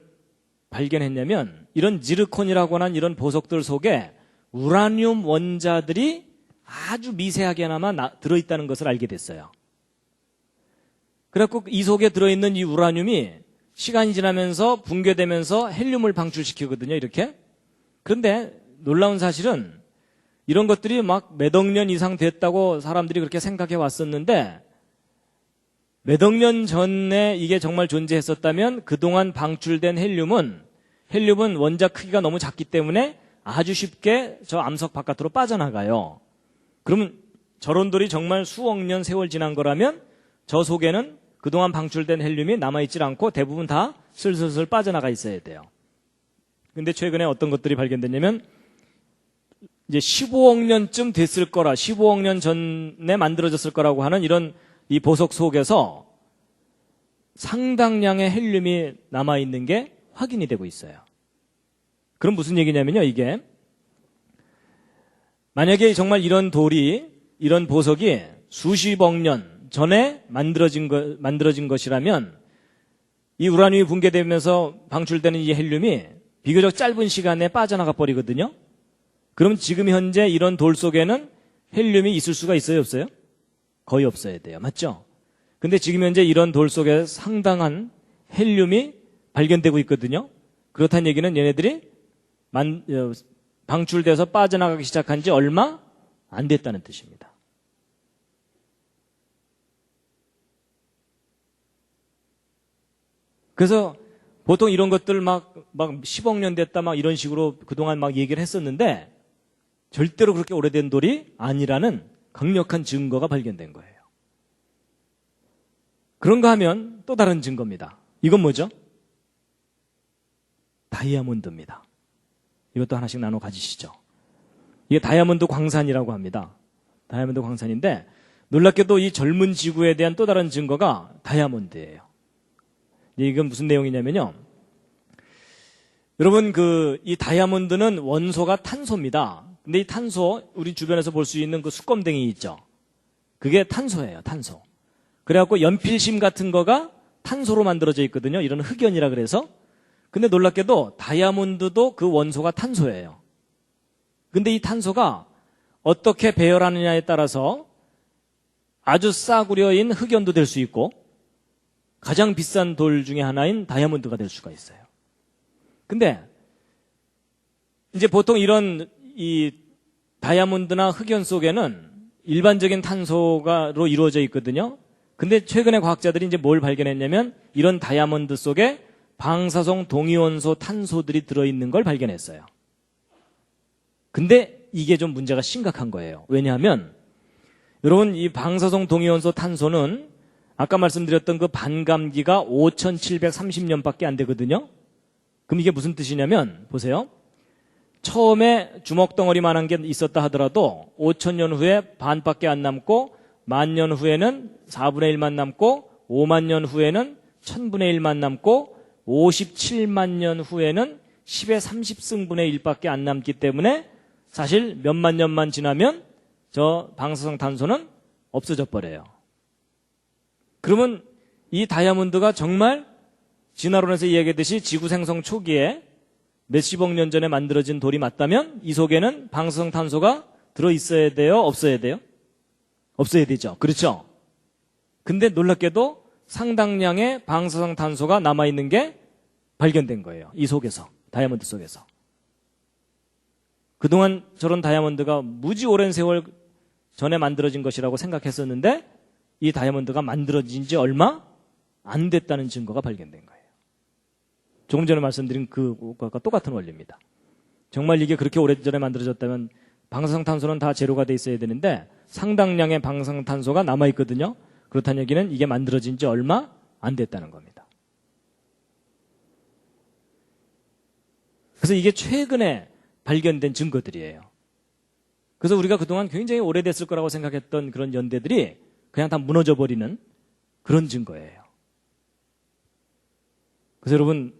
A: 발견했냐면, 이런 지르콘이라고 하는 이런 보석들 속에 우라늄 원자들이 아주 미세하게나마 들어있다는 것을 알게 됐어요. 그래갖고 이 속에 들어있는 이 우라늄이 시간이 지나면서 붕괴되면서 헬륨을 방출시키거든요, 이렇게. 그런데 놀라운 사실은 이런 것들이 막 몇 억 년 이상 됐다고 사람들이 그렇게 생각해 왔었는데, 몇 억 년 전에 이게 정말 존재했었다면 그동안 방출된 헬륨은 원자 크기가 너무 작기 때문에 아주 쉽게 저 암석 바깥으로 빠져나가요. 그러면 저런 돌이 정말 수억 년 세월 지난 거라면 저 속에는 그동안 방출된 헬륨이 남아있질 않고 대부분 다 슬슬슬 빠져나가 있어야 돼요. 근데 최근에 어떤 것들이 발견됐냐면, 이제 15억 년쯤 됐을 거라, 15억 년 전에 만들어졌을 거라고 하는 이런 이 보석 속에서 상당량의 헬륨이 남아있는 게 확인이 되고 있어요. 그럼 무슨 얘기냐면요, 이게 만약에 정말 이런 보석이 수십억 년 전에 만들어진 것이라면 이 우라늄이 붕괴되면서 방출되는 이 헬륨이 비교적 짧은 시간에 빠져나가 버리거든요. 그럼 지금 현재 이런 돌 속에는 헬륨이 있을 수가 있어요, 없어요? 거의 없어야 돼요. 맞죠? 근데 지금 현재 이런 돌 속에 상당한 헬륨이 발견되고 있거든요. 그렇다는 얘기는 얘네들이 방출돼서 빠져나가기 시작한 지 얼마 안 됐다는 뜻입니다. 그래서 보통 이런 것들 막 10억 년 됐다 막 이런 식으로 그동안 막 얘기를 했었는데, 절대로 그렇게 오래된 돌이 아니라는 강력한 증거가 발견된 거예요. 그런가 하면 또 다른 증거입니다. 이건 뭐죠? 다이아몬드입니다. 이것도 하나씩 나눠 가지시죠. 이게 다이아몬드 광산이라고 합니다. 다이아몬드 광산인데, 놀랍게도 이 젊은 지구에 대한 또 다른 증거가 다이아몬드예요. 이건 무슨 내용이냐면요, 여러분 이 다이아몬드는 원소가 탄소입니다. 근데 이 탄소, 우리 주변에서 볼 수 있는 그 수검댕이 있죠? 그게 탄소예요, 탄소. 그래갖고 연필심 같은 거가 탄소로 만들어져 있거든요. 이런 흑연이라 그래서. 근데 놀랍게도 다이아몬드도 그 원소가 탄소예요. 근데 이 탄소가 어떻게 배열하느냐에 따라서 아주 싸구려인 흑연도 될 수 있고, 가장 비싼 돌 중에 하나인 다이아몬드가 될 수가 있어요. 근데 이제 보통 이런 이 다이아몬드나 흑연 속에는 일반적인 탄소가로 이루어져 있거든요. 근데 최근에 과학자들이 이제 뭘 발견했냐면, 이런 다이아몬드 속에 방사성 동위원소 탄소들이 들어있는 걸 발견했어요. 근데 이게 좀 문제가 심각한 거예요. 왜냐하면 여러분, 이 방사성 동위원소 탄소는 아까 말씀드렸던 그 반감기가 5730년밖에 안 되거든요. 그럼 이게 무슨 뜻이냐면, 보세요. 처음에 주먹덩어리만한 게 있었다 하더라도 5000년 후에 반밖에 안 남고, 10,000년 후에는 4분의 1만 남고, 5만 년 후에는 1000분의 1만 남고, 57만 년 후에는 10의 30승분의 1밖에 안 남기 때문에 사실 몇만 년만 지나면 저 방사성 탄소는 없어져 버려요. 그러면 이 다이아몬드가 정말 진화론에서 이야기했듯이 지구 생성 초기에 몇십억 년 전에 만들어진 돌이 맞다면 이 속에는 방사성 탄소가 들어있어야 돼요? 없어야 돼요? 없어야 되죠. 그렇죠? 근데 놀랍게도 상당량의 방사성 탄소가 남아있는 게 발견된 거예요. 이 속에서, 다이아몬드 속에서. 그동안 저런 다이아몬드가 무지 오랜 세월 전에 만들어진 것이라고 생각했었는데 이 다이아몬드가 만들어진 지 얼마 안 됐다는 증거가 발견된 거예요. 조금 전에 말씀드린 그것과 똑같은 원리입니다. 정말 이게 그렇게 오래전에 만들어졌다면 방사성탄소는 다 제로가 돼 있어야 되는데 상당량의 방사성탄소가 남아있거든요. 그렇다는 얘기는 이게 만들어진 지 얼마 안 됐다는 겁니다. 그래서 이게 최근에 발견된 증거들이에요. 그래서 우리가 그동안 굉장히 오래됐을 거라고 생각했던 그런 연대들이 그냥 다 무너져 버리는 그런 증거예요. 그래서 여러분,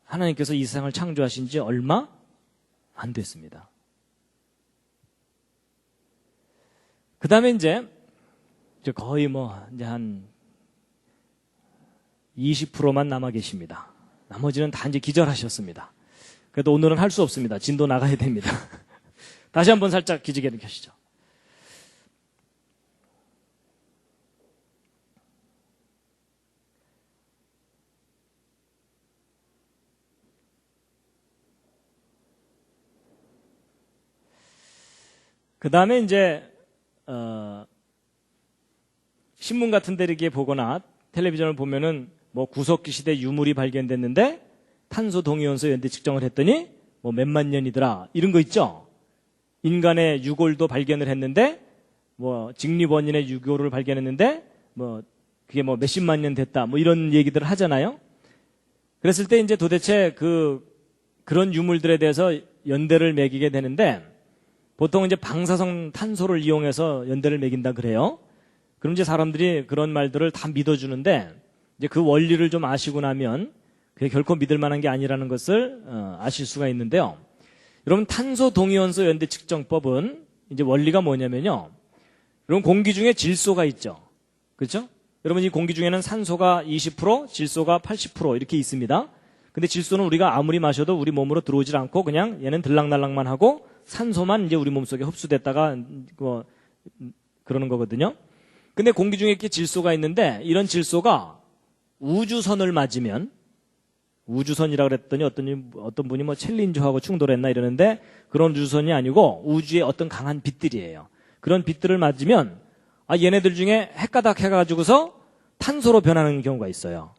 A: 하나님께서 이 세상을 창조하신 지 얼마 안 됐습니다. 그 다음에 이제 거의 이제 한 20%만 남아 계십니다. 나머지는 다 이제 기절하셨습니다. 그래도 오늘은 할 수 없습니다. 진도 나가야 됩니다. 다시 한번 살짝 기지개를 켜시죠. 그 다음에 이제 신문 같은 데 이렇게 보거나 텔레비전을 보면은 뭐 구석기 시대 유물이 발견됐는데 탄소 동위원소 연대 측정을 했더니 뭐 몇만 년이더라 이런 거 있죠. 인간의 유골도 발견을 했는데 뭐 직립원인의 유골을 발견했는데 뭐 그게 뭐 몇십만 년 됐다 뭐 이런 얘기들을 하잖아요. 그랬을 때 이제 도대체 그런 유물들에 대해서 연대를 매기게 되는데 보통 이제 방사성 탄소를 이용해서 연대를 매긴다 그래요. 그럼 이제 사람들이 그런 말들을 다 믿어주는데 이제 그 원리를 좀 아시고 나면 그게 결코 믿을 만한 게 아니라는 것을 아실 수가 있는데요. 여러분, 탄소 동위원소 연대 측정법은 이제 원리가 뭐냐면요. 여러분, 공기 중에 질소가 있죠. 그렇죠? 여러분, 이 공기 중에는 산소가 20%, 질소가 80% 이렇게 있습니다. 근데 질소는 우리가 아무리 마셔도 우리 몸으로 들어오질 않고 그냥 얘는 들락날락만 하고 산소만 이제 우리 몸속에 흡수됐다가 그러는 거거든요. 근데 공기 중에 이렇게 질소가 있는데 이런 질소가 우주선을 맞으면 우주선이라 그랬더니 어떤 분이 뭐 챌린저하고 충돌했나 이러는데 그런 우주선이 아니고 우주의 어떤 강한 빛들이에요. 그런 빛들을 맞으면 얘네들 중에 핵가닥 해가지고서 탄소로 변하는 경우가 있어요.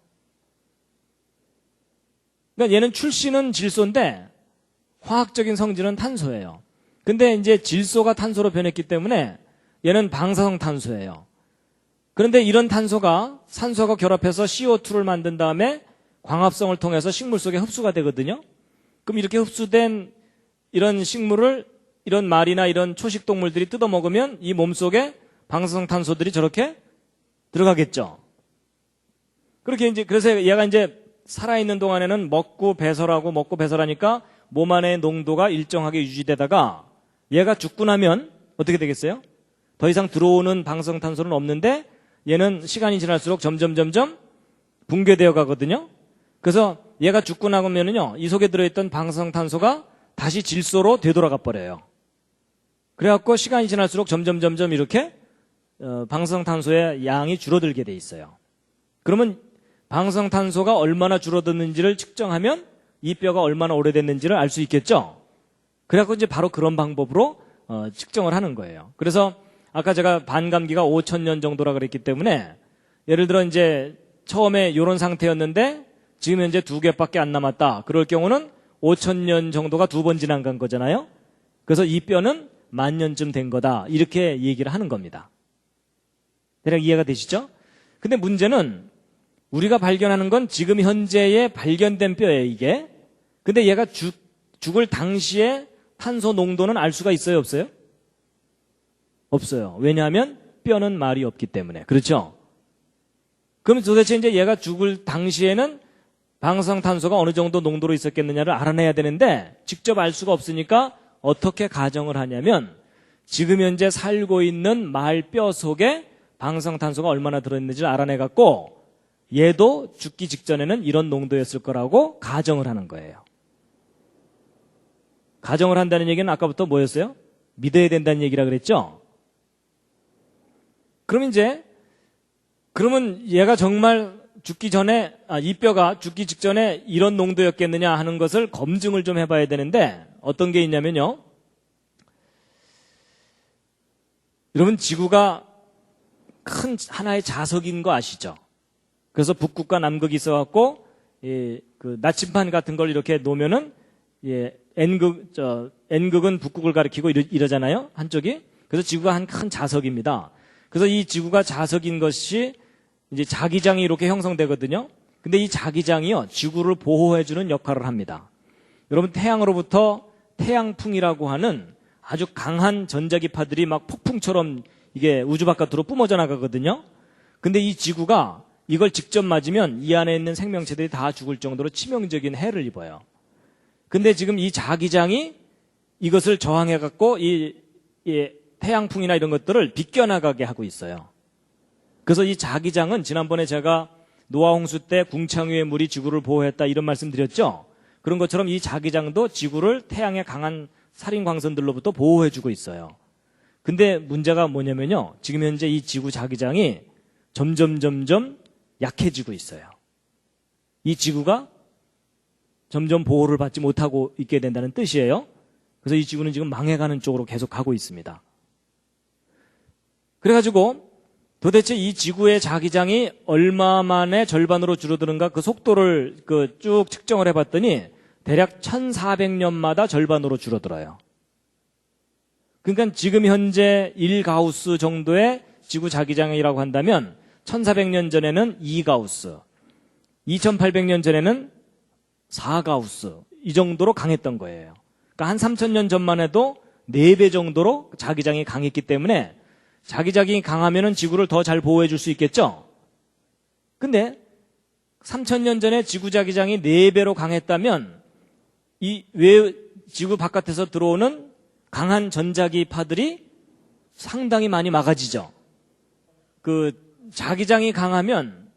A: 그러니까 얘는 출시는 질소인데 화학적인 성질은 탄소예요. 근데 이제 질소가 탄소로 변했기 때문에 얘는 방사성 탄소예요. 그런데 이런 탄소가 산소하고 결합해서 CO2를 만든 다음에 광합성을 통해서 식물 속에 흡수가 되거든요. 그럼 이렇게 흡수된 이런 식물을 이런 말이나 이런 초식 동물들이 뜯어 먹으면 이 몸속에 방사성 탄소들이 저렇게 들어가겠죠. 그렇게 이제 그래서 얘가 이제 살아있는 동안에는 먹고 배설하니까 몸 안의 농도가 일정하게 유지되다가 얘가 죽고 나면 어떻게 되겠어요? 더 이상 들어오는 방사성 탄소는 없는데 얘는 시간이 지날수록 점점 붕괴되어 가거든요. 그래서 얘가 죽고 나면은요, 이 속에 들어있던 방사성 탄소가 다시 질소로 되돌아가 버려요. 그래갖고 시간이 지날수록 점점 이렇게 방사성 탄소의 양이 줄어들게 돼 있어요. 그러면 방사성 탄소가 얼마나 줄어들는지를 측정하면 이 뼈가 얼마나 오래됐는지를 알 수 있겠죠. 그래갖고 이제 바로 그런 방법으로 측정을 하는 거예요. 그래서 아까 제가 반감기가 5,000년 정도라 그랬기 때문에 예를 들어 이제 처음에 이런 상태였는데 지금 현재 2개밖에 안 남았다. 그럴 경우는 5,000년 정도가 2번 지난 간 거잖아요. 그래서 이 뼈는 10,000년쯤 된 거다. 이렇게 얘기를 하는 겁니다. 대략 이해가 되시죠? 근데 문제는 우리가 발견하는 건 지금 현재에 발견된 뼈예요, 이게. 근데 얘가 죽을 당시에 탄소 농도는 알 수가 있어요, 없어요? 없어요. 왜냐하면 뼈는 말이 없기 때문에. 그렇죠? 그럼 도대체 이제 얘가 죽을 당시에는 방사성 탄소가 어느 정도 농도로 있었겠느냐를 알아내야 되는데 직접 알 수가 없으니까 어떻게 가정을 하냐면 지금 현재 살고 있는 말 뼈 속에 방사성 탄소가 얼마나 들어있는지를 알아내갖고 얘도 죽기 직전에는 이런 농도였을 거라고 가정을 하는 거예요. 가정을 한다는 얘기는 아까부터 뭐였어요? 믿어야 된다는 얘기라 그랬죠? 그러면 얘가 정말 죽기 전에, 이 뼈가 죽기 직전에 이런 농도였겠느냐 하는 것을 검증을 좀 해봐야 되는데 어떤 게 있냐면요. 여러분, 지구가 큰 하나의 자석인 거 아시죠? 그래서 북극과 남극이 있어갖고, 그 나침반 같은 걸 이렇게 놓으면은, N극은 북극을 가리키고 이러잖아요? 한쪽이. 그래서 지구가 한 큰 자석입니다. 그래서 이 지구가 자석인 것이 이제 자기장이 이렇게 형성되거든요. 근데 이 자기장이요, 지구를 보호해주는 역할을 합니다. 여러분, 태양으로부터 태양풍이라고 하는 아주 강한 전자기파들이 막 폭풍처럼 이게 우주 바깥으로 뿜어져 나가거든요. 근데 이 지구가 이걸 직접 맞으면 이 안에 있는 생명체들이 다 죽을 정도로 치명적인 해를 입어요. 근데 지금 이 자기장이 이것을 저항해갖고 이 태양풍이나 이런 것들을 비껴나가게 하고 있어요. 그래서 이 자기장은 지난번에 제가 노아홍수 때 궁창유의 물이 지구를 보호했다 이런 말씀 드렸죠. 그런 것처럼 이 자기장도 지구를 태양의 강한 살인 광선들로부터 보호해주고 있어요. 근데 문제가 뭐냐면요, 지금 현재 이 지구 자기장이 점점 약해지고 있어요. 이 지구가 점점 보호를 받지 못하고 있게 된다는 뜻이에요. 그래서 이 지구는 지금 망해가는 쪽으로 계속 가고 있습니다. 그래가지고 도대체 이 지구의 자기장이 얼마 만에 절반으로 줄어드는가 그 속도를 쭉 측정을 해봤더니 대략 1400년마다 절반으로 줄어들어요. 그러니까 지금 현재 1가우스 정도의 지구 자기장이라고 한다면 1400년 전에는 2가우스, 2800년 전에는 4가우스 이 정도로 강했던 거예요. 그러니까 한 3000년 전만 해도 4배 정도로 자기장이 강했기 때문에 자기장이 강하면은 지구를 더 잘 보호해 줄 수 있겠죠? 근데 3000년 전에 지구 자기장이 4배로 강했다면 왜 지구 바깥에서 들어오는 강한 전자기파들이 상당히 많이 막아지죠. 그 자기장이 강하면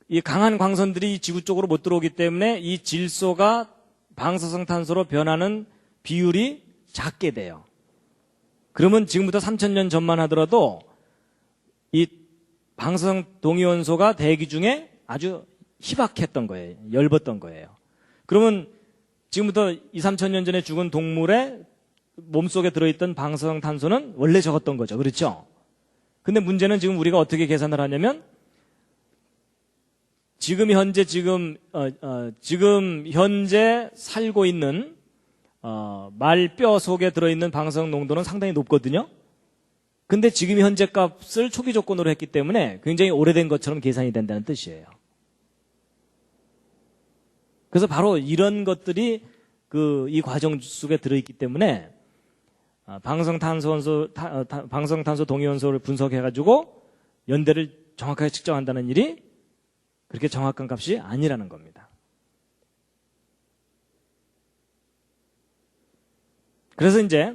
A: 이 강한 광선들이 지구 쪽으로 못 들어오기 때문에 이 질소가 방사성 탄소로 변하는 비율이 작게 돼요. 그러면 지금부터 3000년 전만 하더라도 이 방사성 동위원소가 대기 중에 아주 희박했던 거예요. 엷었던 거예요. 그러면 지금부터 2~3000년 전에 죽은 동물의 몸속에 들어있던 방사성 탄소는 원래 적었던 거죠. 그렇죠? 근데 문제는 지금 우리가 어떻게 계산을 하냐면 지금 현재 살고 있는 말뼈 속에 들어있는 방사성 농도는 상당히 높거든요. 근데 지금 현재 값을 초기 조건으로 했기 때문에 굉장히 오래된 것처럼 계산이 된다는 뜻이에요. 그래서 바로 이런 것들이 이 과정 속에 들어있기 때문에 방사성탄소 동위원소를 분석해가지고 연대를 정확하게 측정한다는 일이 그렇게 정확한 값이 아니라는 겁니다. 그래서 이제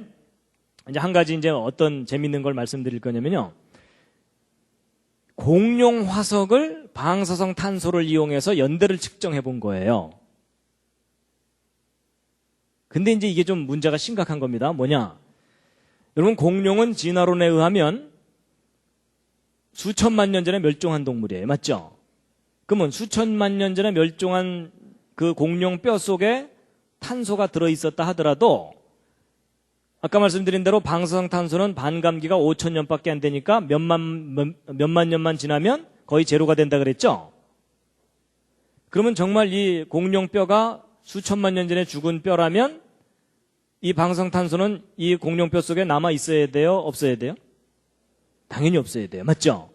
A: 한 가지 어떤 재밌는 걸 말씀드릴 거냐면요. 공룡 화석을 방사성 탄소를 이용해서 연대를 측정해 본 거예요. 근데 이제 이게 좀 문제가 심각한 겁니다. 뭐냐? 여러분, 공룡은 진화론에 의하면 수천만 년 전에 멸종한 동물이에요. 맞죠? 그러면 수천만 년 전에 멸종한 그 공룡 뼈 속에 탄소가 들어있었다 하더라도 아까 말씀드린 대로 방사성 탄소는 반감기가 5000년밖에 안 되니까 몇만 년만 지나면 거의 제로가 된다 그랬죠? 그러면 정말 이 공룡 뼈가 수천만 년 전에 죽은 뼈라면 이 방사성 탄소는 이 공룡 뼈 속에 남아 있어야 돼요? 없어야 돼요? 당연히 없어야 돼요. 맞죠?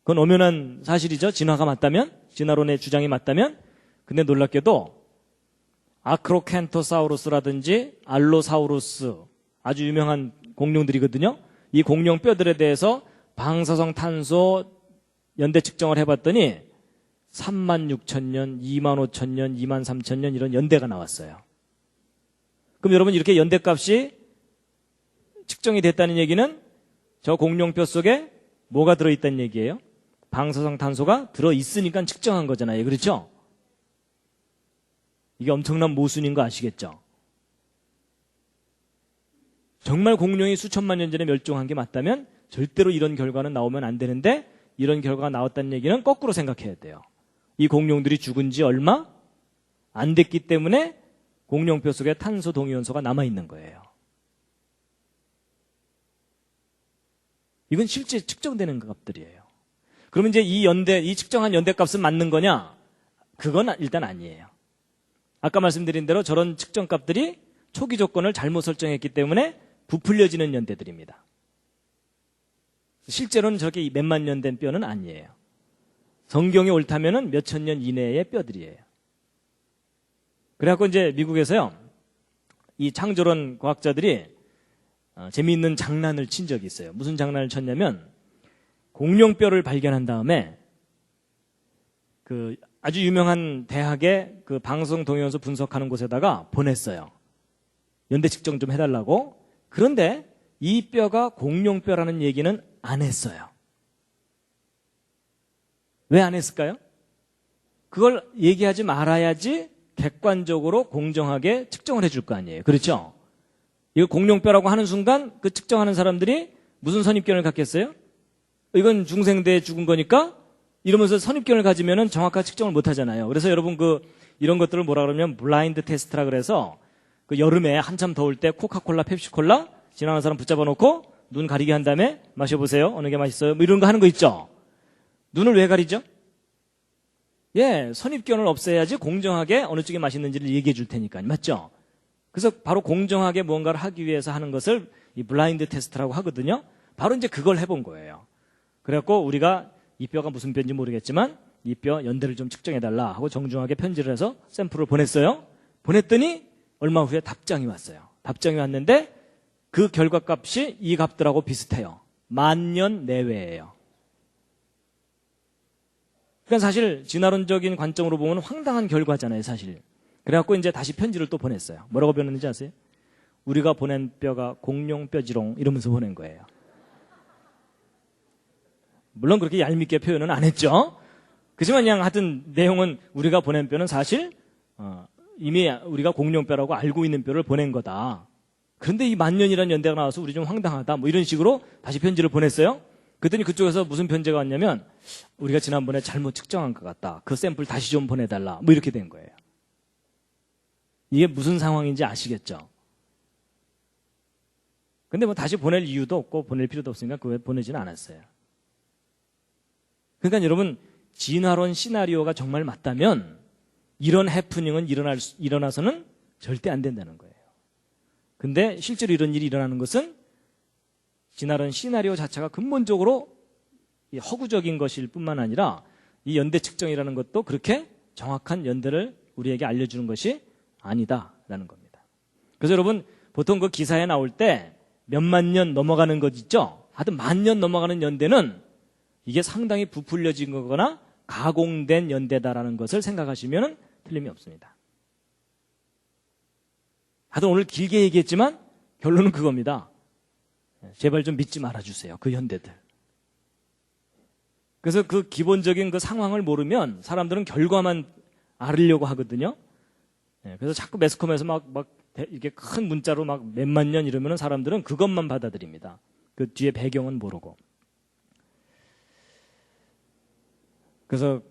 A: 그건 엄연한 사실이죠. 진화가 맞다면, 진화론의 주장이 맞다면. 근데 놀랍게도 아크로켄토사우루스라든지 알로사우루스, 아주 유명한 공룡들이거든요. 이 공룡 뼈들에 대해서 방사성 탄소 연대 측정을 해봤더니 36,000년, 25,000년, 23,000년 이런 연대가 나왔어요. 그럼 여러분, 이렇게 연대값이 측정이 됐다는 얘기는 저 공룡 뼈 속에 뭐가 들어있다는 얘기예요? 방사성 탄소가 들어있으니까 측정한 거잖아요. 그렇죠? 이게 엄청난 모순인 거 아시겠죠? 정말 공룡이 수천만 년 전에 멸종한 게 맞다면 절대로 이런 결과는 나오면 안 되는데 이런 결과가 나왔다는 얘기는 거꾸로 생각해야 돼요. 이 공룡들이 죽은 지 얼마 안 됐기 때문에 공룡뼈 속에 탄소 동위원소가 남아있는 거예요. 이건 실제 측정되는 값들이에요. 그러면 이제 이 측정한 연대값은 맞는 거냐? 그건 일단 아니에요. 아까 말씀드린 대로 저런 측정값들이 초기 조건을 잘못 설정했기 때문에 부풀려지는 연대들입니다. 실제로는 저렇게 몇만 년 된 뼈는 아니에요. 성경이 옳다면은 몇천 년 이내의 뼈들이에요. 그래갖고 이제 미국에서요, 이 창조론 과학자들이 재미있는 장난을 친 적이 있어요. 무슨 장난을 쳤냐면, 공룡뼈를 발견한 다음에 그 아주 유명한 대학의 그 방송 동영상 분석하는 곳에다가 보냈어요. 연대 측정 좀 해달라고. 그런데 이 뼈가 공룡뼈라는 얘기는 안 했어요. 왜 안 했을까요? 그걸 얘기하지 말아야지 객관적으로 공정하게 측정을 해줄 거 아니에요. 그렇죠? 이거 공룡뼈라고 하는 순간 그 측정하는 사람들이 무슨 선입견을 갖겠어요? 이건 중생대에 죽은 거니까 이러면서 선입견을 가지면은 정확한 측정을 못 하잖아요. 그래서 여러분 이런 것들을 뭐라 그러면 블라인드 테스트라 그래서 그 여름에 한참 더울 때 코카콜라, 펩시콜라 지나가는 사람 붙잡아 놓고 눈 가리게 한 다음에 마셔보세요. 어느 게 맛있어요? 뭐 이런 거 하는 거 있죠? 눈을 왜 가리죠? 예, 선입견을 없애야지 공정하게 어느 쪽이 맛있는지를 얘기해 줄 테니까요. 맞죠? 그래서 바로 공정하게 무언가를 하기 위해서 하는 것을 이 블라인드 테스트라고 하거든요. 바로 이제 그걸 해본 거예요. 그래갖고 우리가 이 뼈가 무슨 뼈인지 모르겠지만 이 뼈 연대를 좀 측정해달라 하고 정중하게 편지를 해서 샘플을 보냈어요. 보냈더니 얼마 후에 답장이 왔어요. 답장이 왔는데 그 결과값이 이 값들하고 비슷해요. 10,000년 내외예요. 그러니까 사실 진화론적인 관점으로 보면 황당한 결과잖아요, 사실. 그래갖고 이제 다시 편지를 또 보냈어요. 뭐라고 보냈는지 아세요? 우리가 보낸 뼈가 공룡뼈지롱 이러면서 보낸 거예요. 물론 그렇게 얄밉게 표현은 안 했죠. 그지만 그냥 하여튼 내용은 우리가 보낸 뼈는 사실 이미 우리가 공룡뼈라고 알고 있는 뼈를 보낸 거다. 그런데 이 10,000년이라는 연대가 나와서 우리 좀 황당하다. 뭐 이런 식으로 다시 편지를 보냈어요. 그랬더니 그쪽에서 무슨 편지가 왔냐면 우리가 지난번에 잘못 측정한 것 같다. 그 샘플 다시 좀 보내달라. 뭐 이렇게 된 거예요. 이게 무슨 상황인지 아시겠죠? 근데 뭐 다시 보낼 이유도 없고 보낼 필요도 없으니까 그거 보내지는 않았어요. 그러니까 여러분 진화론 시나리오가 정말 맞다면 이런 해프닝은 일어나서는 절대 안 된다는 거예요. 근데 실제로 이런 일이 일어나는 것은 진화론 시나리오 자체가 근본적으로 허구적인 것일 뿐만 아니라 이 연대 측정이라는 것도 그렇게 정확한 연대를 우리에게 알려주는 것이 아니다라는 겁니다. 그래서 여러분 보통 그 기사에 나올 때 몇만 년 넘어가는 것 있죠? 하여튼 10,000년 넘어가는 연대는 이게 상당히 부풀려진 거거나 가공된 연대다라는 것을 생각하시면 틀림이 없습니다. 하여튼 오늘 길게 얘기했지만 결론은 그겁니다. 제발 좀 믿지 말아주세요. 그 연대들. 그래서 그 기본적인 그 상황을 모르면 사람들은 결과만 알으려고 하거든요. 그래서 자꾸 매스컴에서 막 이렇게 큰 문자로 막 몇만 년 이러면 사람들은 그것만 받아들입니다. 그 뒤에 배경은 모르고. 그래서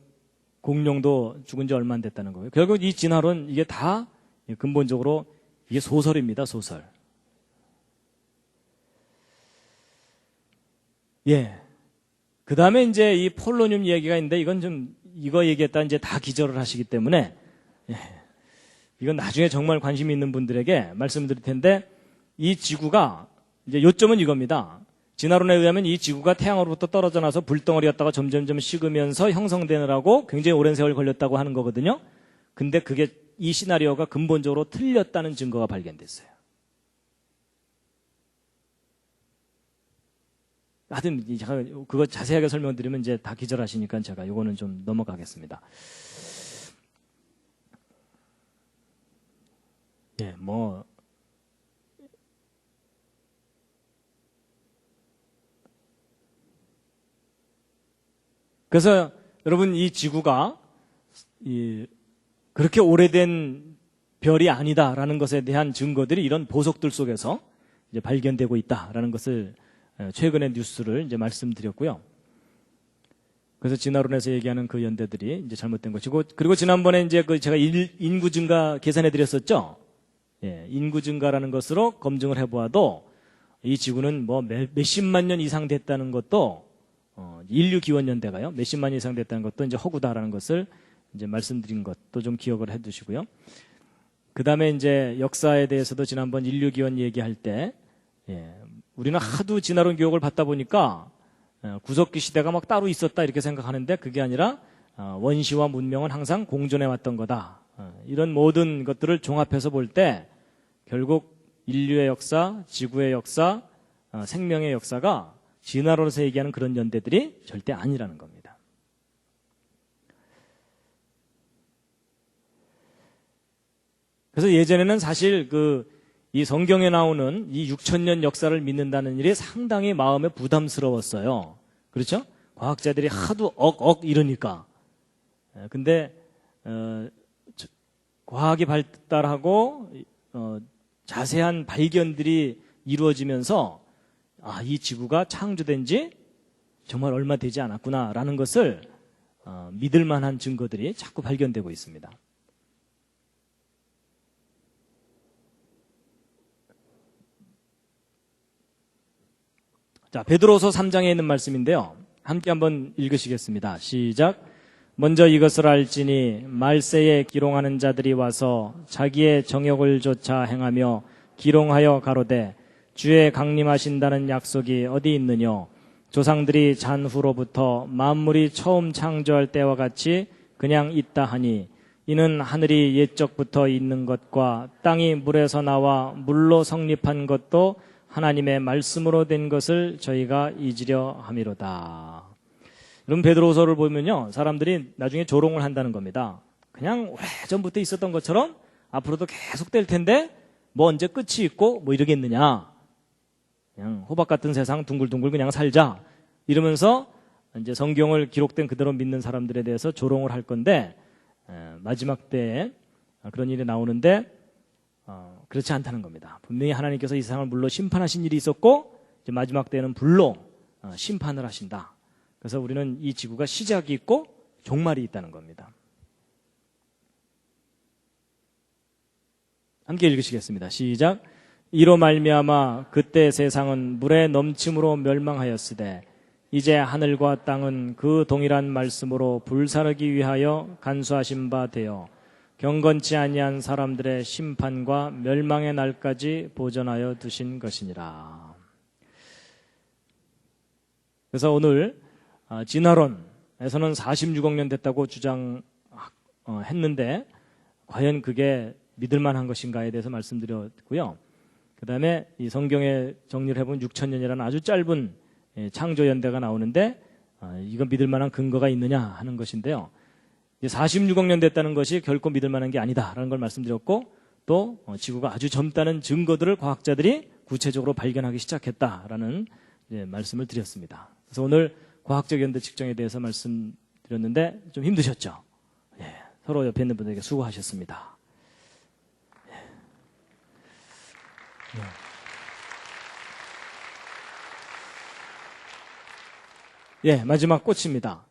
A: 공룡도 죽은 지 얼마 안 됐다는 거예요. 결국 이 진화론 이게 다 근본적으로 이게 소설입니다. 소설. 예. 그 다음에 이제 이 폴로늄 얘기가 있는데 이건 좀 이거 얘기했다 이제 다 기절을 하시기 때문에 예. 이건 나중에 정말 관심 있는 분들에게 말씀드릴 텐데 이 지구가 이제 요점은 이겁니다. 진화론에 의하면 이 지구가 태양으로부터 떨어져 나서 불덩어리였다가 점점점 식으면서 형성되느라고 굉장히 오랜 세월 걸렸다고 하는 거거든요. 근데 그게 이 시나리오가 근본적으로 틀렸다는 증거가 발견됐어요. 하여튼 제가 그거 자세하게 설명드리면 이제 다 기절하시니까 제가 이거는 좀 넘어가겠습니다. 예, 뭐 그래서 여러분 이 지구가 그렇게 오래된 별이 아니다라는 것에 대한 증거들이 이런 보석들 속에서 이제 발견되고 있다라는 것을 최근의 뉴스를 이제 말씀드렸고요. 그래서 진화론에서 얘기하는 그 연대들이 이제 잘못된 것이고, 그리고 지난번에 이제 그 제가 인구 증가 계산해 드렸었죠. 예, 인구 증가라는 것으로 검증을 해보아도 이 지구는 뭐 몇십만 년 이상 됐다는 것도 인류 기원 연대가요. 몇십만 년 이상 됐다는 것도 이제 허구다라는 것을 이제 말씀드린 것도 좀 기억을 해 두시고요. 그다음에 이제 역사에 대해서도 지난번 인류 기원 얘기할 때 우리는 하도 진화론 교육을 받다 보니까 구석기 시대가 막 따로 있었다 이렇게 생각하는데 그게 아니라 원시와 문명은 항상 공존해 왔던 거다. 이런 모든 것들을 종합해서 볼 때 결국 인류의 역사, 지구의 역사, 생명의 역사가 진화론에서 얘기하는 그런 연대들이 절대 아니라는 겁니다. 그래서 예전에는 사실 이 성경에 나오는 이 6,000년 역사를 믿는다는 일이 상당히 마음에 부담스러웠어요. 그렇죠? 과학자들이 하도 이러니까. 근데 과학이 발달하고 자세한 발견들이 이루어지면서 이 지구가 창조된 지 정말 얼마 되지 않았구나라는 것을 믿을 만한 증거들이 자꾸 발견되고 있습니다. 자, 베드로서 3장에 있는 말씀인데요. 함께 한번 읽으시겠습니다. 시작. 먼저 이것을 알지니 말세에 기롱하는 자들이 와서 자기의 정욕을 조차 행하며 기롱하여 가로되 주의 강림하신다는 약속이 어디 있느뇨? 조상들이 잔후로부터 만물이 처음 창조할 때와 같이 그냥 있다 하니 이는 하늘이 옛적부터 있는 것과 땅이 물에서 나와 물로 성립한 것도 하나님의 말씀으로 된 것을 저희가 잊으려 함이로다. 여러분 베드로서를 보면요, 사람들이 나중에 조롱을 한다는 겁니다. 그냥 오래전부터 있었던 것처럼 앞으로도 계속 될 텐데 뭐 언제 끝이 있고 뭐 이러겠느냐. 그냥 호박 같은 세상 둥글둥글 그냥 살자. 이러면서 이제 성경을 기록된 그대로 믿는 사람들에 대해서 조롱을 할 건데 마지막 때에 그런 일이 나오는데 그렇지 않다는 겁니다. 분명히 하나님께서 이 세상을 물로 심판하신 일이 있었고 이제 마지막 때에는 불로 심판을 하신다. 그래서 우리는 이 지구가 시작이 있고 종말이 있다는 겁니다. 함께 읽으시겠습니다. 시작. 이로 말미암아 그때 세상은 물의 넘침으로 멸망하였으되 이제 하늘과 땅은 그 동일한 말씀으로 불사르기 위하여 간수하신 바 되어 경건치 아니한 사람들의 심판과 멸망의 날까지 보존하여 두신 것이니라. 그래서 오늘 진화론에서는 46억 년 됐다고 주장했는데 과연 그게 믿을 만한 것인가에 대해서 말씀드렸고요. 그 다음에 이 성경에 정리를 해보면 6,000년이라는 아주 짧은 창조 연대가 나오는데 이건 믿을 만한 근거가 있느냐 하는 것인데요. 46억 년 됐다는 것이 결코 믿을 만한 게 아니다라는 걸 말씀드렸고 또 지구가 아주 젊다는 증거들을 과학자들이 구체적으로 발견하기 시작했다라는 말씀을 드렸습니다. 그래서 오늘 과학적 연대 측정에 대해서 말씀드렸는데 좀 힘드셨죠? 서로 옆에 있는 분들에게 수고하셨습니다. 마지막 꽃입니다.